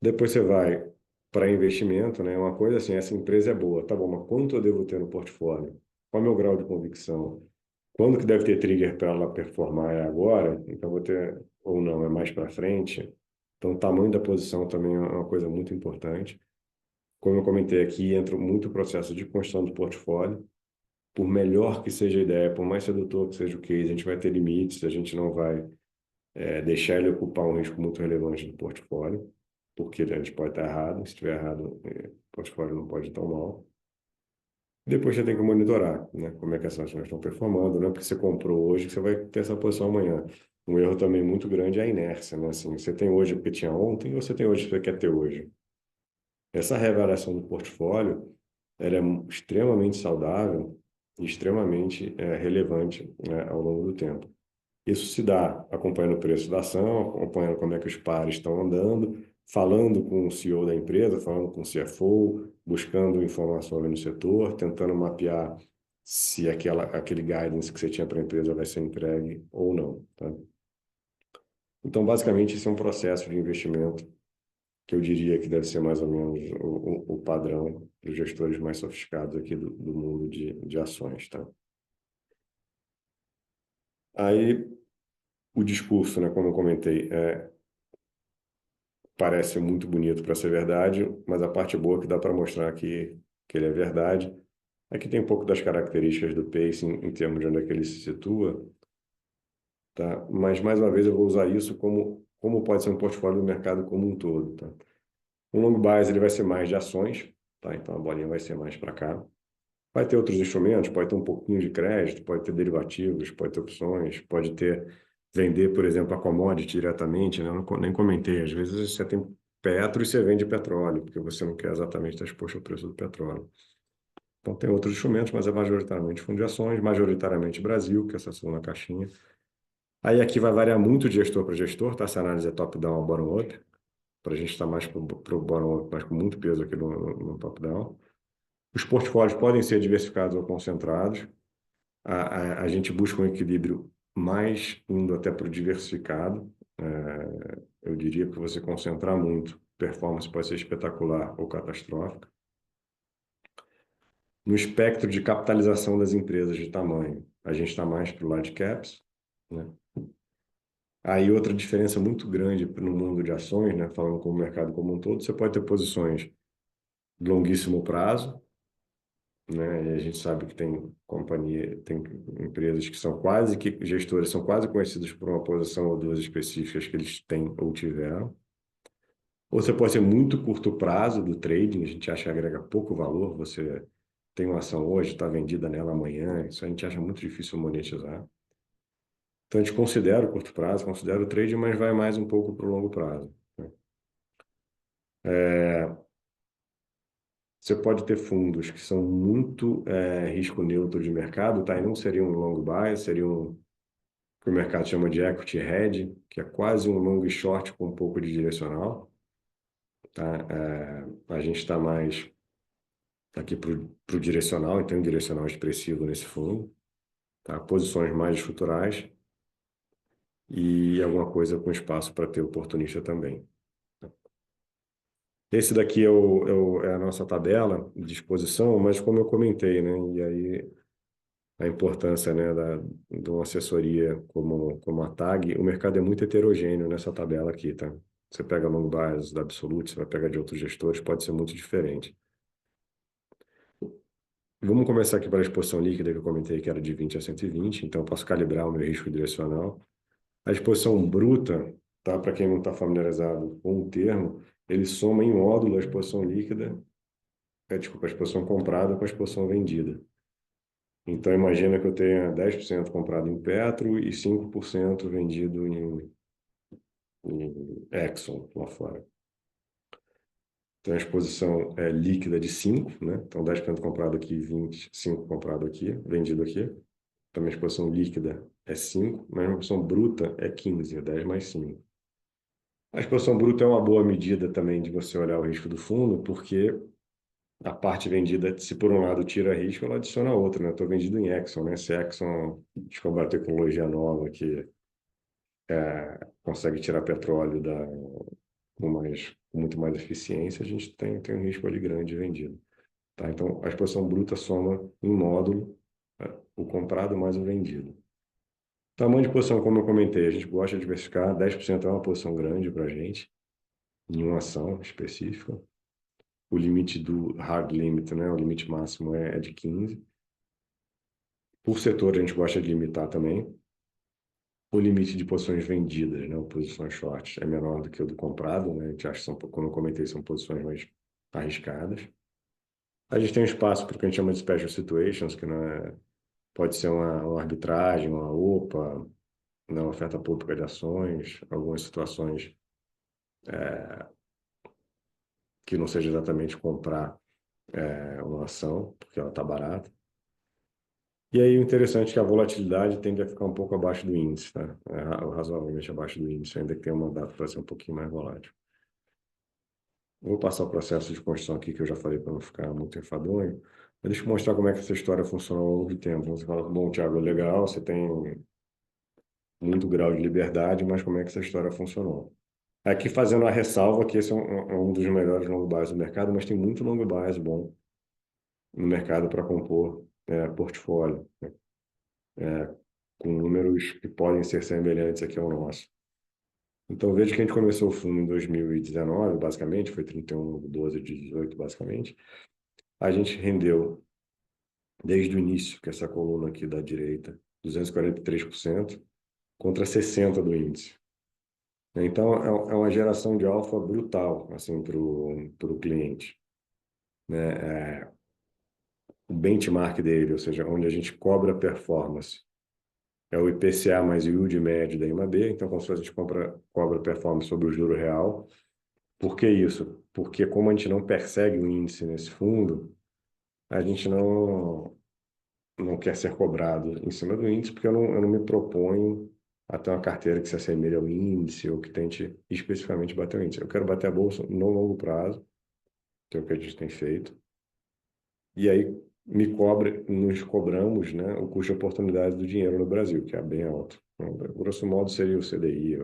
Depois você vai para investimento, né? Uma coisa assim, essa empresa é boa, tá bom, mas quanto eu devo ter no portfólio? Qual é o meu grau de convicção? Quando que deve ter trigger para ela performar? É agora? Então vou ter, ou não, é mais para frente? Então o tamanho da posição também é uma coisa muito importante. Como eu comentei aqui, entra muito o processo de construção do portfólio. Por melhor que seja a ideia, por mais sedutor que seja o case, a gente vai ter limites, a gente não vai deixar ele ocupar um risco muito relevante do portfólio, porque a gente pode estar errado, se estiver errado, o portfólio não pode ir tão mal. Depois você tem que monitorar, né, como é que essas ações estão performando, não é porque você comprou hoje que você vai ter essa posição amanhã. Um erro também muito grande é a inércia, né? Assim, você tem hoje porque tinha ontem, ou você tem hoje porque você quer ter hoje. Essa reavaliação do portfólio, ela é extremamente saudável e extremamente relevante, né, ao longo do tempo. Isso se dá acompanhando o preço da ação, acompanhando como é que os pares estão andando, falando com o CEO da empresa, falando com o CFO, buscando informações no setor, tentando mapear se aquele guidance que você tinha para a empresa vai ser entregue ou não, tá? Então, basicamente, esse é um processo de investimento que eu diria que deve ser mais ou menos o padrão dos gestores mais sofisticados aqui do mundo de ações, tá? Aí o discurso, né, como eu comentei, parece muito bonito para ser verdade, mas a parte boa que dá para mostrar que ele é verdade é que tem um pouco das características do pacing em termos de onde é que ele se situa, tá? Mas, mais uma vez, eu vou usar isso como pode ser um portfólio do mercado como um todo, tá? Um long bias ele vai ser mais de ações, tá? Então a bolinha vai ser mais para cá. Vai ter outros instrumentos, pode ter um pouquinho de crédito, pode ter derivativos, pode ter opções, pode ter vender, por exemplo, a commodity diretamente, né? Eu nem comentei, às vezes você tem petro e você vende petróleo, porque você não quer exatamente estar exposto ao preço do petróleo. Então tem outros instrumentos, mas é majoritariamente fundo de ações, majoritariamente Brasil, que é essa segunda caixinha. Aí aqui vai variar muito de gestor para gestor, tá? Se a análise é top-down ou bottom-up, para a gente estar mais para o bottom-up, mas com muito peso aqui no top-down. Os portfólios podem ser diversificados ou concentrados. A gente busca um equilíbrio mais indo até para o diversificado. Eu diria que você concentrar muito, performance pode ser espetacular ou catastrófica. No espectro de capitalização das empresas de tamanho, a gente está mais para o large caps, né? Aí outra diferença muito grande no mundo de ações, né, falando com o mercado como um todo, você pode ter posições de longuíssimo prazo, né? E a gente sabe que tem empresas que são quase que gestores são quase conhecidos por uma posição ou duas específicas que eles têm ou tiveram. Ou você pode ser muito curto prazo do trading, a gente acha que agrega pouco valor, você tem uma ação hoje, está vendida nela amanhã, isso a gente acha muito difícil monetizar. Então a gente considera o curto prazo, considera o trading, mas vai mais um pouco para o longo prazo, né? Você pode ter fundos que são muito risco neutro de mercado, tá? E não seria um long buy, seria que o mercado chama de equity hedge, que é quase um long short com um pouco de direcional, tá? A gente está mais aqui para o direcional, e tem um direcional expressivo nesse fundo, tá? Posições mais estruturais e alguma coisa com espaço para ter oportunista também. Esse daqui é a nossa tabela de exposição, mas como eu comentei, né? E aí a importância, né, de uma assessoria como a TAG, o mercado é muito heterogêneo nessa tabela aqui, tá? Você pega long bias da Absolute, você vai pegar de outros gestores, pode ser muito diferente. Vamos começar aqui pela exposição líquida, que eu comentei que era de 20 a 120, então eu posso calibrar o meu risco direcional. A exposição bruta, tá? Para quem não está familiarizado com o termo, ele soma em módulo a exposição líquida, desculpa, a exposição comprada com a exposição vendida. Então, imagina que eu tenha 10% comprado em Petro e 5% vendido em Exxon, lá fora. Então, a exposição é líquida de 5, né? Então, 10% comprado aqui, 25 comprado aqui, vendido aqui. Então, minha exposição líquida é 5, mas a exposição bruta é 15, é 10 mais 5. A exposição bruta é uma boa medida também de você olhar o risco do fundo, porque a parte vendida, se por um lado tira risco, ela adiciona outra, né? Estou vendido em Exxon, né? Se Exxon descobrir tecnologia nova que consegue tirar petróleo com muito mais eficiência, a gente tem um risco ali grande vendido, tá? Então, a exposição bruta soma em módulo, o comprado mais o vendido. Tamanho de posição, como eu comentei, a gente gosta de diversificar, 10% é uma posição grande para a gente, em uma ação específica. O limite do hard limit, né, o limite máximo é de 15. Por setor, a gente gosta de limitar também. O limite de posições vendidas, né, ou posições short, é menor do que o do comprado, né? A gente acha que são, como eu comentei, são posições mais arriscadas. A gente tem um espaço para o que a gente chama de special situations, que não é, pode ser uma arbitragem, uma OPA, uma oferta pública de ações, algumas situações que não seja exatamente comprar uma ação, porque ela está barata. E aí o interessante é que a volatilidade tende a ficar um pouco abaixo do índice, tá? Razoavelmente abaixo do índice, ainda que tenha uma data para ser um pouquinho mais volátil. Vou passar o processo de construção aqui, que eu já falei para não ficar muito enfadonho. Mas deixa eu mostrar como é que essa história funciona ao longo do tempo. Você fala, bom, Thiago, é legal, você tem muito grau de liberdade, mas como é que essa história funcionou? Aqui fazendo a ressalva que esse é um dos melhores long bias do mercado, mas tem muito long bias bom no mercado para compor portfólio, né? com números que podem ser semelhantes aqui ao nosso. Então, veja que a gente começou o fundo em 2019, basicamente, foi 31/12/18, basicamente. A gente rendeu, desde o início, que é essa coluna aqui da direita, 243% contra 60% do índice. Então, é uma geração de alfa brutal, assim, para o cliente, né? O benchmark dele, ou seja, onde a gente cobra performance, é o IPCA mais yield médio da IMAB. Então, como se a gente cobra performance sobre o juro real. Por que isso? Porque como a gente não persegue o índice nesse fundo, a gente não quer ser cobrado em cima do índice, porque eu não me proponho a ter uma carteira que se assemelhe ao índice ou que tente especificamente bater o índice. Eu quero bater a bolsa no longo prazo, que é o que a gente tem feito. E aí nos cobramos, né, o custo de oportunidade do dinheiro no Brasil, que é bem alto. Então, grosso modo seria o CDI,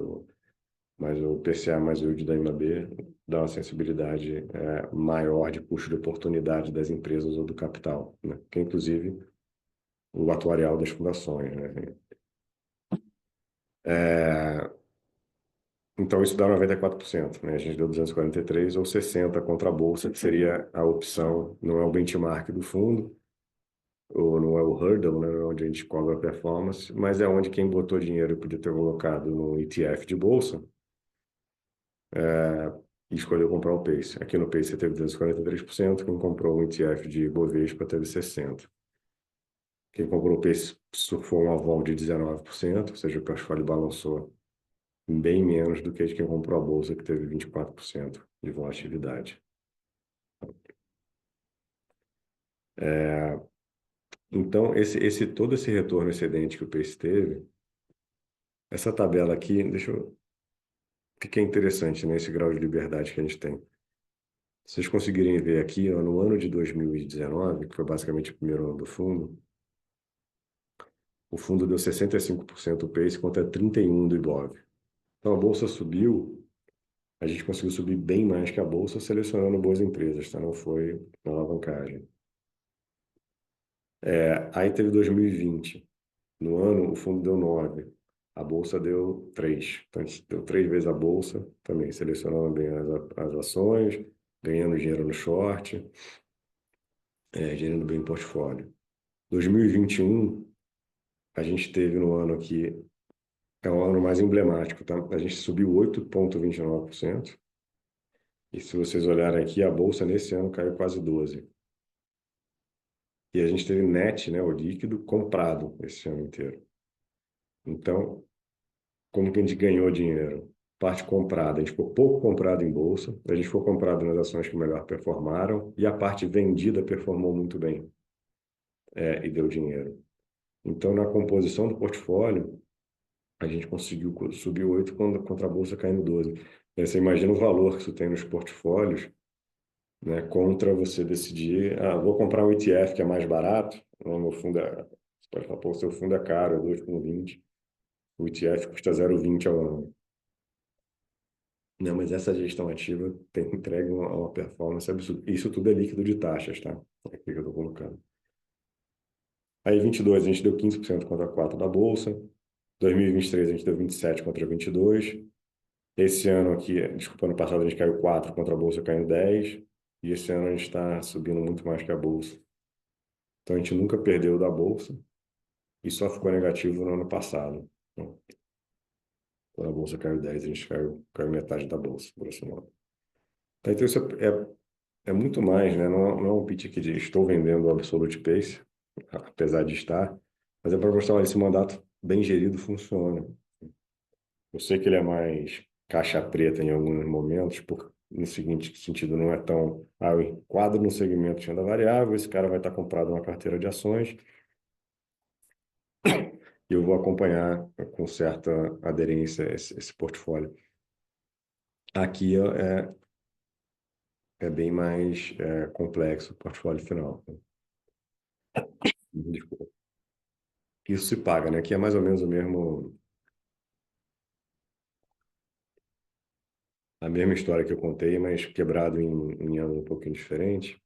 mas o PCA mais o yield da IMAB dá uma sensibilidade maior de custo de oportunidade das empresas ou do capital, né? Que é inclusive o atuarial das fundações, né? É, então isso dá 94%, né? A gente deu 243 ou 60 contra a bolsa, que seria a opção, não é o benchmark do fundo, ou não é o hurdle, né, onde a gente cobra a performance, mas é onde quem botou dinheiro podia ter colocado no ETF de bolsa e escolheu comprar o Pace. Aqui no Pace você teve 243%, quem comprou o ETF de Bovespa teve 60%. Quem comprou o Pace surfou uma vol de 19%, ou seja, o portfólio balançou bem menos do que de quem comprou a bolsa, que teve 24% de volatilidade. Então, todo esse retorno excedente que o Pace teve, essa tabela aqui, fica interessante nesse grau de liberdade que a gente tem. Se vocês conseguirem ver aqui, ó, no ano de 2019, que foi basicamente o primeiro ano do fundo, o fundo deu 65% do Pace contra 31% do Ibov. Então, a bolsa subiu, a gente conseguiu subir bem mais que a bolsa selecionando boas empresas, tá? Não foi uma alavancagem. Aí teve 2020. No ano, o fundo deu 9, a bolsa deu 3. Então, a gente deu 3 vezes a bolsa, também selecionando bem as ações, ganhando dinheiro no short, gerando bem o portfólio. 2021, a gente teve no ano aqui, é o ano mais emblemático, tá? A gente subiu 8,29%. E se vocês olharem aqui, a bolsa nesse ano caiu quase 12%. E a gente teve net, né, o líquido, comprado esse ano inteiro. Então, como que a gente ganhou dinheiro? Parte comprada, a gente ficou pouco comprado em bolsa, a gente ficou comprado nas ações que melhor performaram, e a parte vendida performou muito bem, e deu dinheiro. Então, na composição do portfólio, a gente conseguiu subir 8 contra a bolsa caindo 12. Aí você imagina o valor que isso tem nos portfólios, né, contra você decidir, vou comprar um ETF que é mais barato, né, meu fundo você pode falar, pô, seu fundo é caro, é 2,20, o ETF custa 0,20 ao ano. Não, mas essa gestão ativa tem entregue uma performance absurda. Isso tudo é líquido de taxas, tá? É aqui que eu estou colocando. Aí, 22, a gente deu 15% contra 4 da Bolsa. 2023, a gente deu 27 contra 22. Esse ano aqui, desculpa, ano passado a gente caiu 4 contra a Bolsa, caiu 10. E esse ano a gente está subindo muito mais que a Bolsa. Então, a gente nunca perdeu da Bolsa e só ficou negativo no ano passado. Então, quando a Bolsa caiu 10, a gente caiu metade da Bolsa, grosso modo. Então, isso é muito mais, né? Não é um pitch aqui de estou vendendo o Absolute Pace, apesar de estar, mas é para mostrar que esse mandato bem gerido funciona. Eu sei que ele é mais caixa preta em alguns momentos, no seguinte sentido, não é tão. Eu enquadro no segmento de renda variável, esse cara vai estar comprado uma carteira de ações e eu vou acompanhar com certa aderência esse portfólio. Aqui é bem mais complexo o portfólio final. Desculpa. Isso se paga, né? Que é mais ou menos a mesma história que eu contei, mas quebrado em ângulo um pouquinho diferente.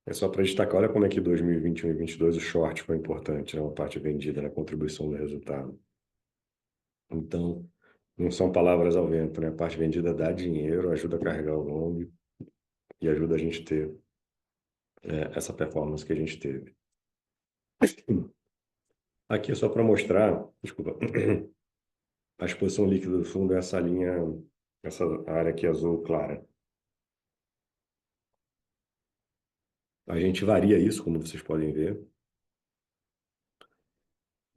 É só para destacar, olha como é que 2021 e 2022 o short foi importante, né? A parte vendida na contribuição do resultado. Então, não são palavras ao vento, né? A parte vendida dá dinheiro, ajuda a carregar o long e ajuda a gente ter essa performance que a gente teve. Aqui é só para mostrar, desculpa, a exposição líquida do fundo é essa linha, essa área aqui azul clara. A gente varia isso, como vocês podem ver.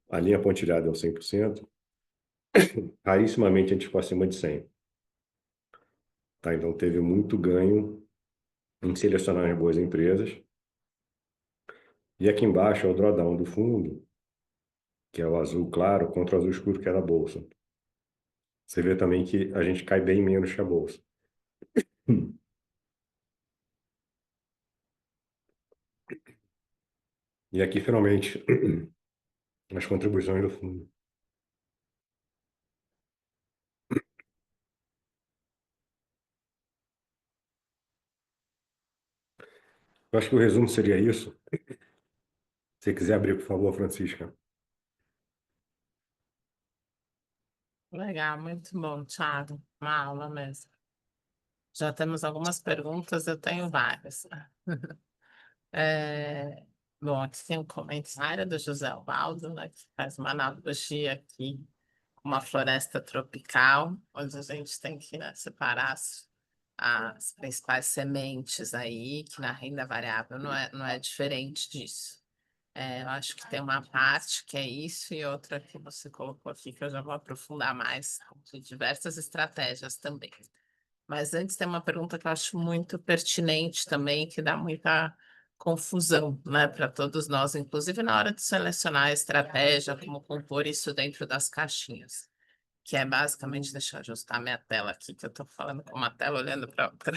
A linha pontilhada é o 100%. Rarissimamente a gente ficou acima de 100. Tá? Então teve muito ganho em selecionar as boas empresas. E aqui embaixo é o drawdown do fundo, que é o azul claro contra o azul escuro, que é da bolsa. Você vê também que a gente cai bem menos que a bolsa. E aqui, finalmente, as contribuições do fundo. Eu acho que o resumo seria isso. Se você quiser abrir, por favor, Francisca. Legal, muito bom, Thiago. Uma aula mesmo. Já temos algumas perguntas, eu tenho várias. É, bom, aqui tem um comentário do José Alvaldo, né, que faz uma analogia aqui com uma floresta tropical, onde a gente tem que, né, separar as principais sementes aí, que na renda variável não é diferente disso. Eu acho que tem uma parte que é isso e outra que você colocou aqui, que eu já vou aprofundar mais, de diversas estratégias também. Mas antes tem uma pergunta que eu acho muito pertinente também, que dá muita confusão, né, para todos nós, inclusive na hora de selecionar a estratégia, como compor isso dentro das caixinhas, que é basicamente, deixa eu ajustar minha tela aqui, que eu estou falando com uma tela olhando para outra.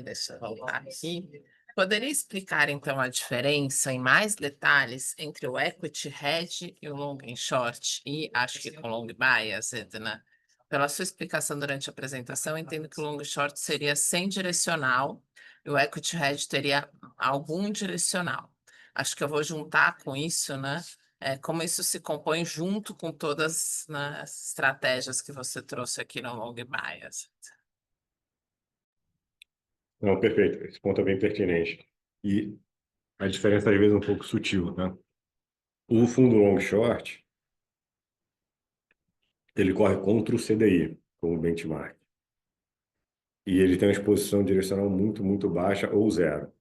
Deixa eu voltar aqui. Poderia explicar, então, a diferença em mais detalhes entre o equity hedge e o long and short? E acho que com long bias, Edna. Pela sua explicação durante a apresentação, entendo que o long short seria sem direcional e o equity hedge teria algum direcional. Acho que eu vou juntar com isso, né? Como isso se compõe junto com todas, né, as estratégias que você trouxe aqui no long bias. Não, perfeito. Esse ponto é bem pertinente. E a diferença, às vezes, é um pouco sutil, tá? O fundo long short, ele corre contra o CDI, como benchmark. E ele tem uma exposição direcional muito, muito baixa ou zero.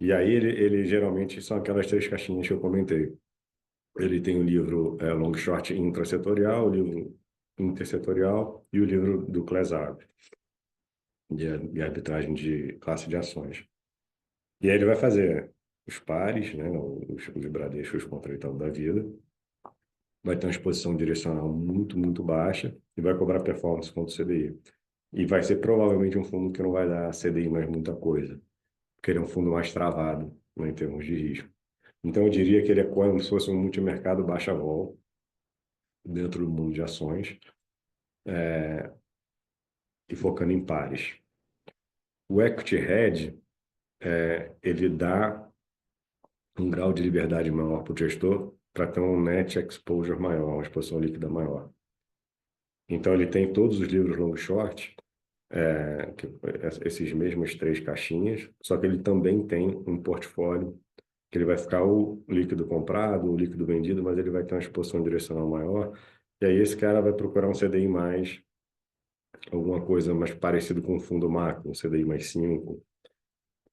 E aí ele geralmente são aquelas três caixinhas que eu comentei. Ele tem o livro Long Short Intrasetorial, o livro Intersetorial e o livro do Class Arb, de arbitragem de classe de ações. E aí ele vai fazer os pares, né, os Bradescos contra o Itaú da vida, vai ter uma exposição direcional muito, muito baixa e vai cobrar performance contra o CDI. E vai ser provavelmente um fundo que não vai dar CDI mais muita coisa, porque ele é um fundo mais travado, né, em termos de risco. Então, eu diria que ele é como se fosse um multimercado baixa vol dentro do mundo de ações e focando em pares. O equity hedge, ele dá um grau de liberdade maior para o gestor para ter um net exposure maior, uma exposição líquida maior. Então, ele tem todos os livros long short, esses mesmos três caixinhas, só que ele também tem um portfólio que ele vai ficar o líquido comprado, o líquido vendido, mas ele vai ter uma exposição direcional maior. E aí esse cara vai procurar um CDI mais, alguma coisa mais parecido com um fundo macro, um CDI mais 5,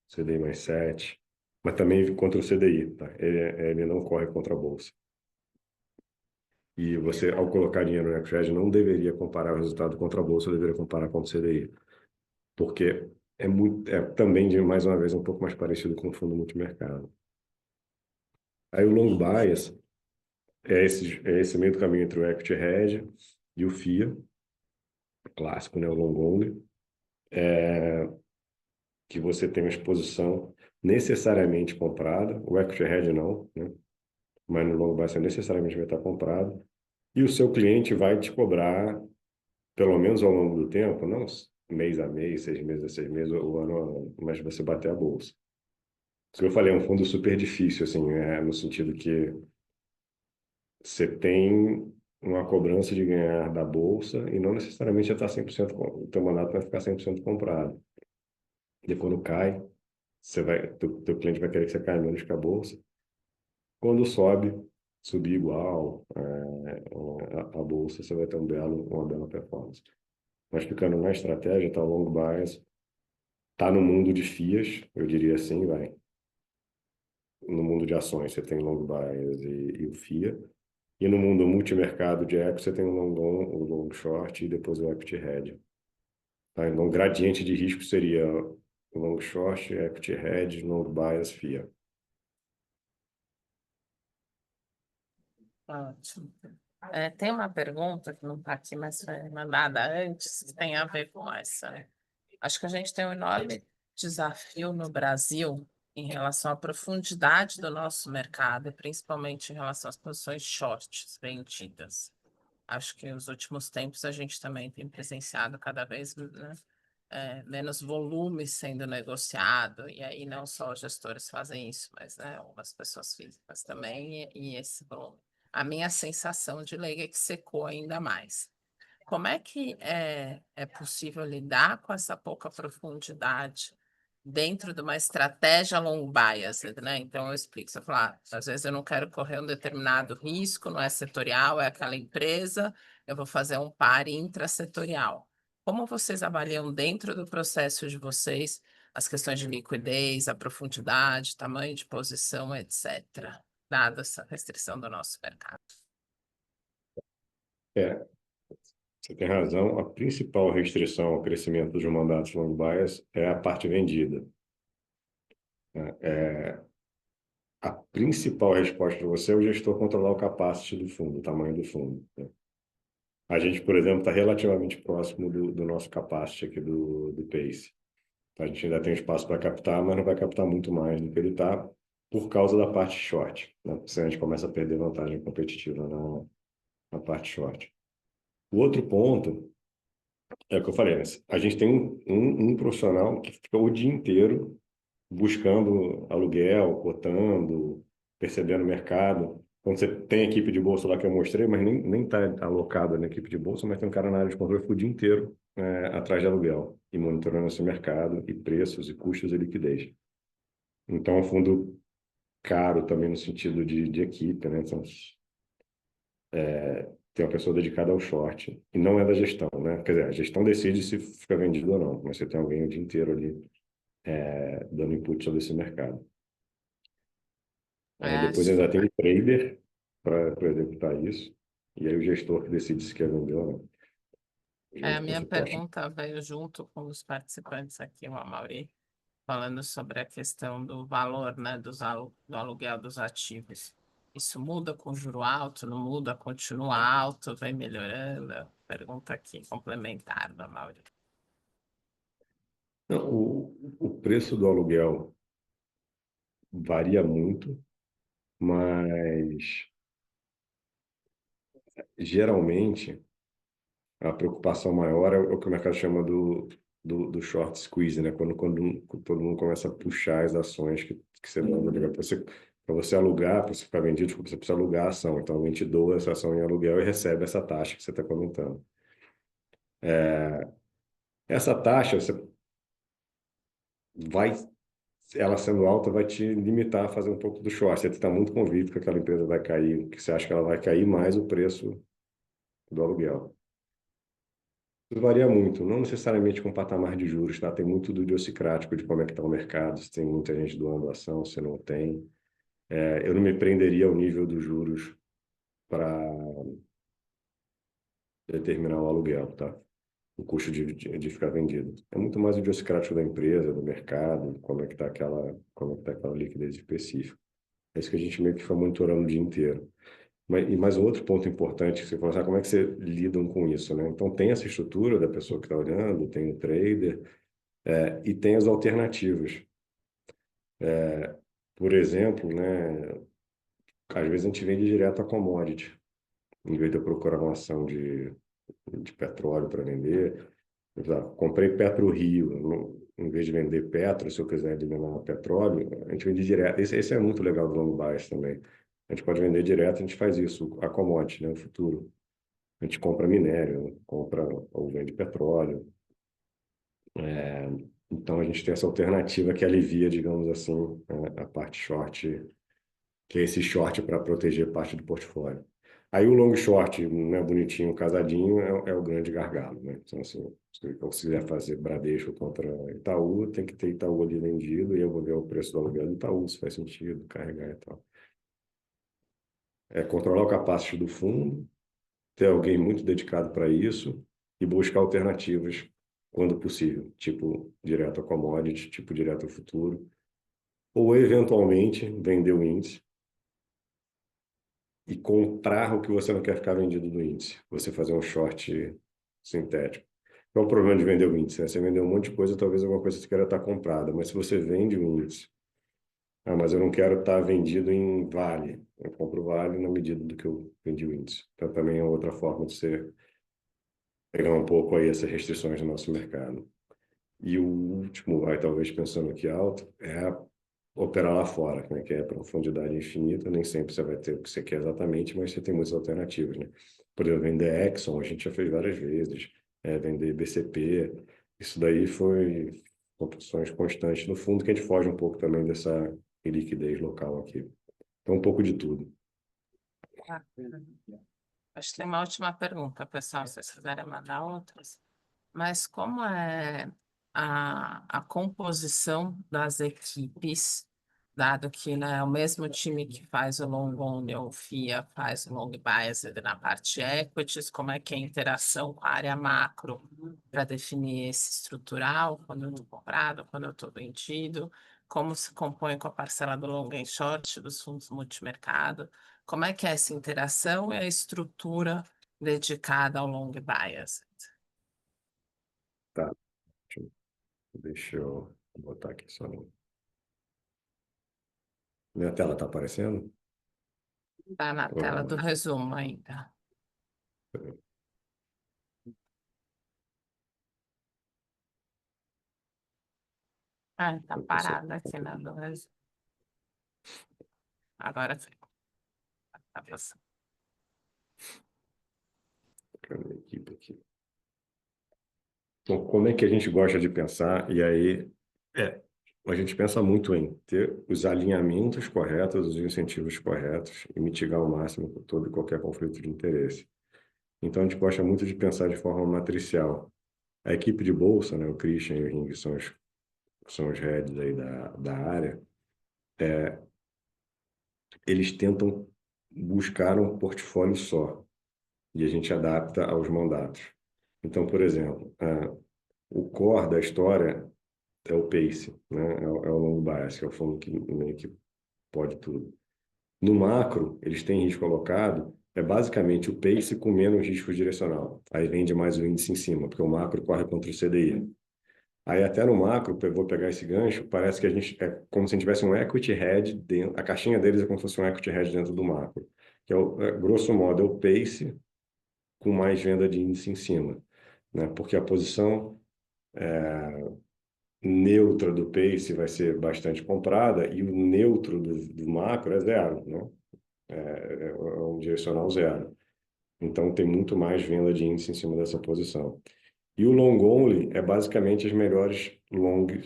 CDI mais 7, mas também contra o CDI, tá? Ele não corre contra a bolsa. E você, ao colocar dinheiro no equity não deveria comparar o resultado contra a bolsa, deveria comparar contra o CDI, porque é também, mais uma vez, um pouco mais parecido com o fundo multimercado. Aí o long bias é esse meio do caminho entre o equity hedge e o FIA, clássico, né, o long only, que você tem uma exposição necessariamente comprada, o equity hedge não, né? Mas no long bias você necessariamente vai estar comprado, e o seu cliente vai te cobrar, pelo menos ao longo do tempo, não mês a mês, 6 meses a 6 meses, o ano a ano, mas você bater a bolsa. Isso que eu falei, é um fundo super difícil, assim, no sentido que você tem uma cobrança de ganhar da bolsa e não necessariamente já está 100%, o teu mandato vai ficar 100% comprado. E quando cai, teu cliente vai querer que você caia menos que a bolsa. Quando sobe, subir igual a bolsa, você vai ter uma bela performance. Mas ficando na estratégia, tá long bias, tá no mundo de FIAs, eu diria assim, vai. No mundo de ações, você tem long bias e o FIA. E no mundo multimercado de equity, você tem o long short e depois o equity hedge. Tá? Então, o gradiente de risco seria long short, equity hedge, long bias, FIA. Ótimo. Tem uma pergunta que não está aqui, mas foi mandada antes, que tem a ver com essa, né? Acho que a gente tem um enorme desafio no Brasil em relação à profundidade do nosso mercado, principalmente em relação às posições shorts vendidas. Acho que nos últimos tempos a gente também tem presenciado cada vez, né, menos volume sendo negociado, e aí não só os gestores fazem isso, mas né, algumas pessoas físicas também, e esse volume. A minha sensação de leiga é que secou ainda mais. Como é que é possível lidar com essa pouca profundidade dentro de uma estratégia long bias, né? Então, eu explico. Você fala, às vezes eu não quero correr um determinado risco, não é setorial, é aquela empresa, eu vou fazer um par intrasetorial. Como vocês avaliam dentro do processo de vocês as questões de liquidez, a profundidade, tamanho de posição, etc., dada essa restrição do nosso mercado? É, você tem razão. A principal restrição ao crescimento dos mandatos long bias é a parte vendida, né? A principal resposta para você é o gestor controlar o capacity do fundo, o tamanho do fundo, né? A gente, por exemplo, está relativamente próximo do nosso capacity aqui do Pace. A gente ainda tem espaço para captar, mas não vai captar muito mais do que ele está por causa da parte short, né? Se a gente começa a perder vantagem competitiva na parte short. O outro ponto é o que eu falei, né? A gente tem um profissional que fica o dia inteiro buscando aluguel, cotando, percebendo o mercado. Quando você tem a equipe de bolsa lá que eu mostrei, mas nem está alocado na equipe de bolsa, mas tem um cara na área de controle que fica o dia inteiro atrás de aluguel e monitorando esse mercado e preços e custos e liquidez. Então, é um fundo caro também no sentido de equipe, né? Então, tem uma pessoa dedicada ao short e não é da gestão, né? Quer dizer, a gestão decide se fica vendido ou não, mas você tem alguém o dia inteiro ali dando input sobre esse mercado. Depois Acho. ainda tem o trader para executar isso, e aí o gestor que decide se quer vender ou não, A junto com o minha suporte. pergunta veio junto com os participantes aqui, o Amaury, falando sobre a questão do valor, né, do aluguel dos ativos. Isso muda com juro alto, não muda, continua alto, vem melhorando? Pergunta aqui, complementar da Amaury. Não, o preço do aluguel varia muito, mas geralmente a preocupação maior é o que o mercado chama do short squeeze, né? Quando todo mundo começa a puxar as ações que você dá no aluguel. Para você alugar, para você ficar vendido, desculpa, você precisa alugar a ação. Então, alguém te doa essa ação em aluguel e recebe essa taxa que você está comentando. Essa taxa, vai, ela sendo alta, vai te limitar a fazer um pouco do short. Você está muito convicto que aquela empresa vai cair, que você acha que ela vai cair mais o preço do aluguel. Isso varia muito, não necessariamente com patamar de juros, tá? Tem muito do idiosincrático de como é que está o mercado, se tem muita gente doando ação, se não tem. Eu não me prenderia ao nível dos juros para determinar o aluguel, tá? O custo de ficar vendido. É muito mais o idiosincrático da empresa, do mercado, como é que tá aquela liquidez específica. É isso que a gente meio que fica monitorando o dia inteiro. Mas outro ponto importante que você falou, sabe, como é que você lidam com isso, né? Então, tem essa estrutura da pessoa que está olhando, tem o trader, e tem as alternativas. Por exemplo, né, às vezes a gente vende direto a commodity, em vez de eu procurar uma ação de petróleo para vender. Comprei PetroRio, em vez de vender Petro, se eu quiser eliminar petróleo, a gente vende direto. Esse é muito legal do long bias também. A gente pode vender direto, a gente faz isso, a commodity, né, o futuro. A gente compra minério, compra ou vende petróleo. Então a gente tem essa alternativa que alivia, digamos assim, a parte short, que é esse short para proteger parte do portfólio. Aí o long short, né, bonitinho, casadinho, é o grande gargalo, né? Então, assim, se eu quiser fazer Bradesco contra Itaú, tem que ter Itaú ali vendido e eu vou ver o preço do aluguel do Itaú, se faz sentido, carregar e tal. É controlar o capacity do fundo, ter alguém muito dedicado para isso e buscar alternativas quando possível, tipo direto a commodity, tipo direto ao futuro, ou eventualmente vender o índice e comprar o que você não quer ficar vendido do índice. Você fazer um short sintético. Qual é o problema de vender o índice, né? Você vendeu um monte de coisa, talvez alguma coisa você queira estar comprada, mas se você vende o índice, mas eu não quero estar vendido em Vale. Eu compro o Vale na medida do que eu vendi o índice. Então também é outra forma de você pegar um pouco aí essas restrições do nosso mercado. E o último, aí talvez pensando aqui alto, é operar lá fora, né? Que é profundidade infinita. Nem sempre você vai ter o que você quer exatamente, mas você tem muitas alternativas, né? Por exemplo, vender Exxon, a gente já fez várias vezes. Vender BCP. Isso daí foi opções constantes no fundo, que a gente foge um pouco também dessa liquidez local aqui. Então, um pouco de tudo. Ah, acho que tem uma última pergunta, pessoal, se vocês quiserem mandar outras. Mas como é a composição das equipes, dado que, né, é o mesmo time que faz o long only ou FIA faz o long biased na parte equities, como é que é a interação com a área macro para definir esse estrutural, quando eu estou comprado, quando eu estou vendido, como se compõe com a parcela do long and short dos fundos multimercado, como é que é essa interação e a estrutura dedicada ao long biased? Tá, deixa eu botar aqui só. Minha tela está aparecendo? Tá na tela do resumo ainda. Ah, tá Eu consigo. parado aqui na do resumo. Agora sim. Tá passando. A minha equipe aqui. Então, como é que a gente gosta de pensar? E aí, a gente pensa muito em ter os alinhamentos corretos, os incentivos corretos e mitigar ao máximo todo e qualquer conflito de interesse. Então, a gente gosta muito de pensar de forma matricial. A equipe de bolsa, né, o Christian e o Ring são os heads aí da área, eles tentam buscar um portfólio só e a gente adapta aos mandatos. Então, por exemplo, o core da história é o pace, né? É o long bias, que é o fundo que meio que pode tudo. No macro, eles têm risco alocado, é basicamente o pace com menos risco direcional. Aí vende mais o índice em cima, porque o macro corre contra o CDI. Aí até no macro, eu vou pegar esse gancho, parece que a gente é como se a gente tivesse um equity hedge dentro, a caixinha deles é como se fosse um equity hedge dentro do macro, que grosso modo é o pace com mais venda de índice em cima, né? Porque a posição neutra do pace vai ser bastante comprada e o neutro do macro é zero, né? É um direcional zero. Então tem muito mais venda de índice em cima dessa posição. E o long only é basicamente as melhores longs,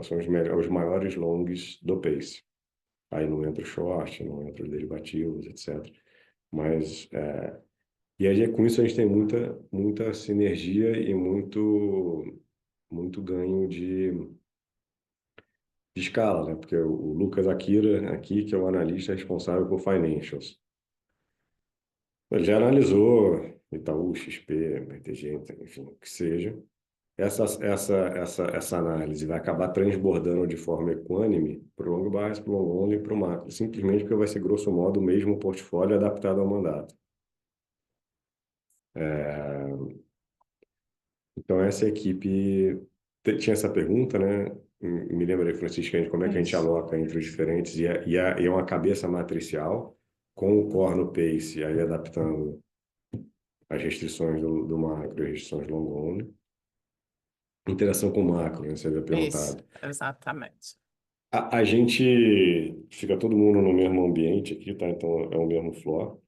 são os maiores longs do pace. Aí não entra o short, não entra os derivativos, etc. Mas e aí com isso a gente tem muita sinergia e muito ganho de escala, né? Porque o Lucas Akira aqui, que é o analista responsável por financials, ele já analisou Itaú, XP, BTG, enfim, o que seja. Essa análise vai acabar transbordando de forma equânime para o long bias, para o long only e para o macro, simplesmente porque vai ser, grosso modo, o mesmo portfólio adaptado ao mandato. Então, essa equipe tinha essa pergunta, né? Me lembrei, Francisco, de como é que a gente Isso. aloca entre os diferentes, e é uma cabeça matricial, com o core no pace, aí adaptando as restrições do macro e as restrições long only. Interação com macro, né? Você havia Isso, perguntado. exatamente. A gente fica todo mundo no mesmo ambiente aqui, tá? Então é o mesmo floor,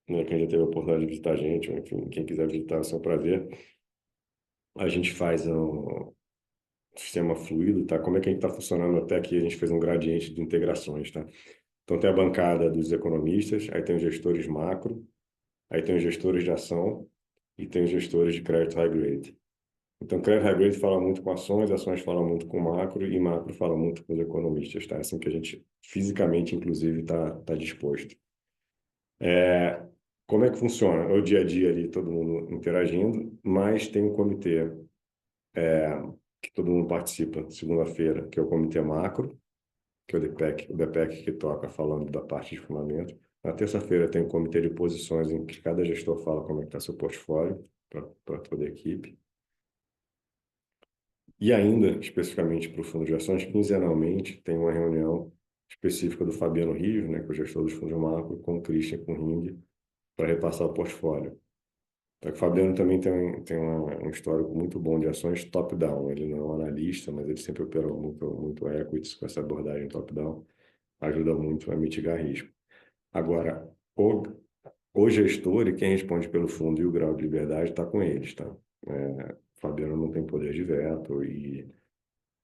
né? Quem já teve a oportunidade de visitar a gente, ou enfim, quem quiser visitar, é só para ver. A gente faz um sistema fluido, tá? Como é que a gente está funcionando até aqui? A gente fez um gradiente de integrações, tá? Então tem a bancada dos economistas, aí tem os gestores macro, aí tem os gestores de ação e tem os gestores de crédito high grade. Então, crédito high grade fala muito com ações, ações falam muito com macro e macro fala muito com os economistas, tá? É assim que a gente fisicamente, inclusive, tá disposto. Como é que funciona? É o dia a dia ali, todo mundo interagindo, mas tem um comitê que todo mundo participa, segunda-feira, que é o comitê macro, que é o DPEC que toca falando da parte de fundamento. Na terça-feira tem um comitê de posições em que cada gestor fala como é que está seu portfólio para toda a equipe. E ainda, especificamente para o fundo de ações, quinzenalmente tem uma reunião específica do Fabiano Rios, né, que é o gestor dos fundos macro, com o Christian, com o Ring, para repassar o portfólio. Então, o Fabiano também tem um histórico muito bom de ações top-down. Ele não é um analista, mas ele sempre operou muito equities com essa abordagem top-down. Ajuda muito a mitigar risco. Agora, o gestor e quem responde pelo fundo e o grau de liberdade está com eles, tá? O Fabiano não tem poder de veto e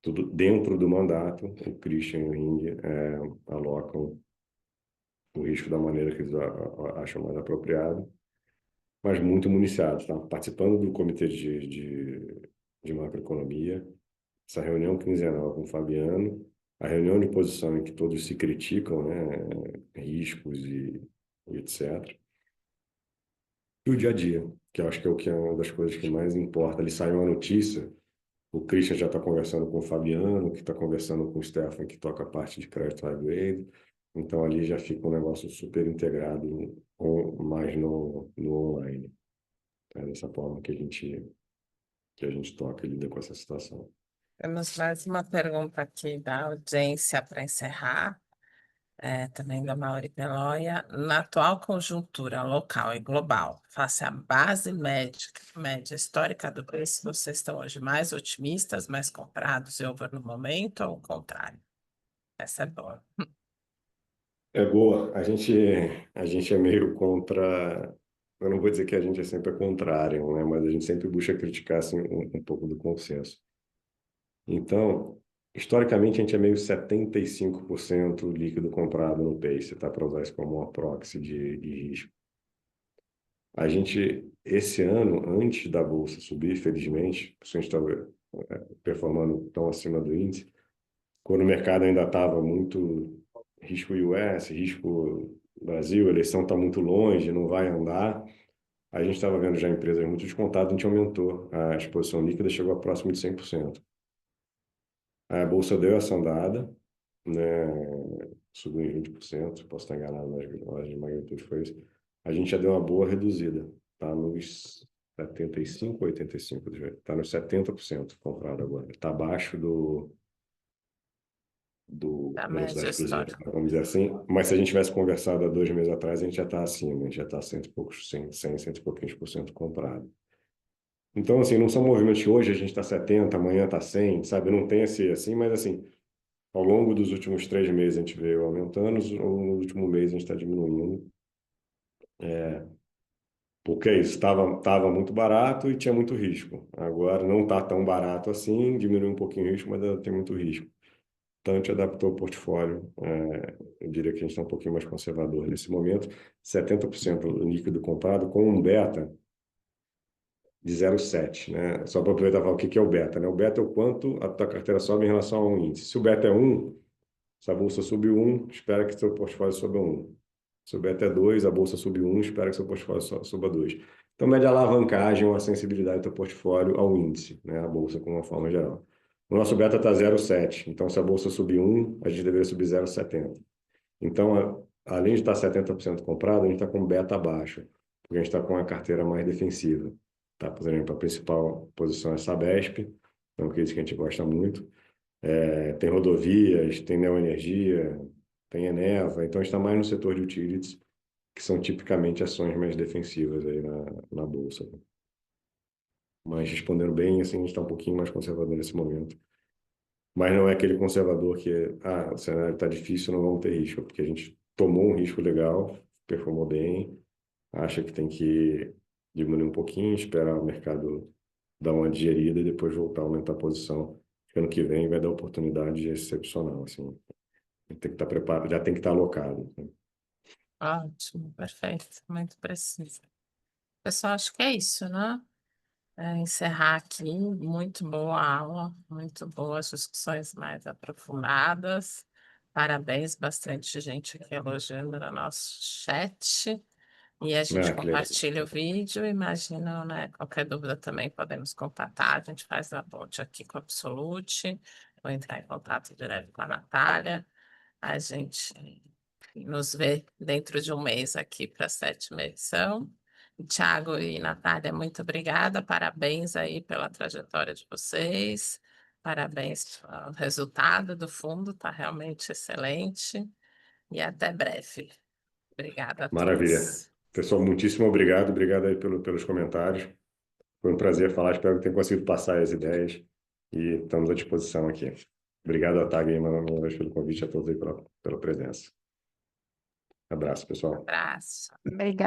tudo dentro do mandato, o Christian e o Ring alocam o risco da maneira que eles acham mais apropriado, mas muito municiados, tá? Participando do comitê de macroeconomia, essa reunião quinzenal com o Fabiano, a reunião de posição em que todos se criticam, né, riscos e etc. E o dia a dia, que eu acho que é o que é uma das coisas que mais importa. Ali sai uma notícia, o Christian já está conversando com o Fabiano, que está conversando com o Stefan, que toca a parte de crédito high grade. Então ali já fica um negócio super integrado, mais no online. É dessa forma que a gente toca e lida com essa situação. Temos mais uma pergunta aqui da audiência para encerrar, também da Mauri Peloia. Na atual conjuntura local e global, face à base média histórica do preço, vocês estão hoje mais otimistas, mais comprados e over no momento, ou o contrário? Essa é boa. É boa. A gente é meio contra. Eu não vou dizer que a gente é sempre contrário, né? Mas a gente sempre busca criticar assim, um pouco do consenso. Então, historicamente, a gente é meio 75% líquido comprado no Pace, tá? Para usar isso como uma proxy de risco. A gente, esse ano, antes da bolsa subir, felizmente, a gente estava performando tão acima do índice, quando o mercado ainda estava muito risco US, risco Brasil, a eleição está muito longe, não vai andar. A gente estava vendo já empresas muito descontadas, a gente aumentou a exposição líquida, chegou a próximo de 100%. A bolsa deu essa andada, né? Subiu em 20%, posso estar enganado, mas de magnitude foi isso. A gente já deu uma boa reduzida, tá nos 75, 85, está nos 70% comprado agora. Está abaixo do Da média velocidade cruzeiro, histórica. vamos dizer assim. Mas se a gente tivesse conversado há 2 meses atrás, a gente já está acima, a gente já está cento e poucos, 100 e pouquinhos por cento comprado. Então, assim, não são movimentos que hoje a gente está 70, amanhã está 100, sabe? Não tem esse assim, mas assim, ao longo dos últimos 3 meses a gente veio aumentando, no último mês a gente está diminuindo. Porque é isso, estava muito barato e tinha muito risco. Agora não está tão barato assim, diminuiu um pouquinho o risco, mas ainda tem muito risco. Então a gente adaptou o portfólio. Eu diria que a gente está um pouquinho mais conservador nesse momento. 70% líquido comprado com um beta de 0,7, né? Só para aproveitar e falar o que é o beta, né? O beta é o quanto a tua carteira sobe em relação a um índice. Se o beta é 1, se a bolsa subiu 1, espera que seu portfólio suba 1. Se o beta é 2, a bolsa sube 1, espera que seu portfólio suba 2. Então, mede a alavancagem ou a sensibilidade do teu portfólio ao índice, né? A bolsa, como uma forma geral. O nosso beta está 0,7. Então, se a bolsa subir 1, a gente deveria subir 0,70. Então, além de estar 70% comprado, a gente está com beta abaixo, porque a gente está com a carteira mais defensiva. Tá? Por exemplo, a principal posição é Sabesp, então, que é isso que a gente gosta muito. Tem rodovias, tem neoenergia, tem Eneva, então a gente está mais no setor de utilities, que são tipicamente ações mais defensivas aí na bolsa. Mas respondendo bem, assim, a gente está um pouquinho mais conservador nesse momento. Mas não é aquele conservador que, o cenário está difícil, não vamos ter risco, porque a gente tomou um risco legal, performou bem, acha que tem que diminuir um pouquinho, esperar o mercado dar uma digerida e depois voltar a aumentar a posição. Ano que vem vai dar oportunidade excepcional, assim. Tem que estar preparado, já tem que estar alocado, né? Ótimo, perfeito, muito preciso. Pessoal, acho que é isso, né? Encerrar aqui. Muito boa aula, muito boas discussões mais aprofundadas. Parabéns, bastante gente aqui elogiando no nosso chat. E a gente Ah, que legal. compartilha o vídeo. Imagino, né? Qualquer dúvida também podemos contatar. A gente faz a ponte aqui com a Absolute. Vou entrar em contato direto com a Natália. A gente nos vê dentro de um mês aqui para a 7ª edição. Tiago e Natália, muito obrigada. Parabéns aí pela trajetória de vocês. Parabéns pelo resultado do fundo, está realmente excelente. E até breve. Obrigada a Maravilha. todos. Pessoal, muitíssimo obrigado. Obrigado aí pelos comentários. Foi um prazer falar. Espero que tenha conseguido passar as ideias e estamos à disposição aqui. Obrigado, Otávio, aí, mais uma vez pelo convite, a todos aí pela presença. Abraço, pessoal. Abraço. Obrigada.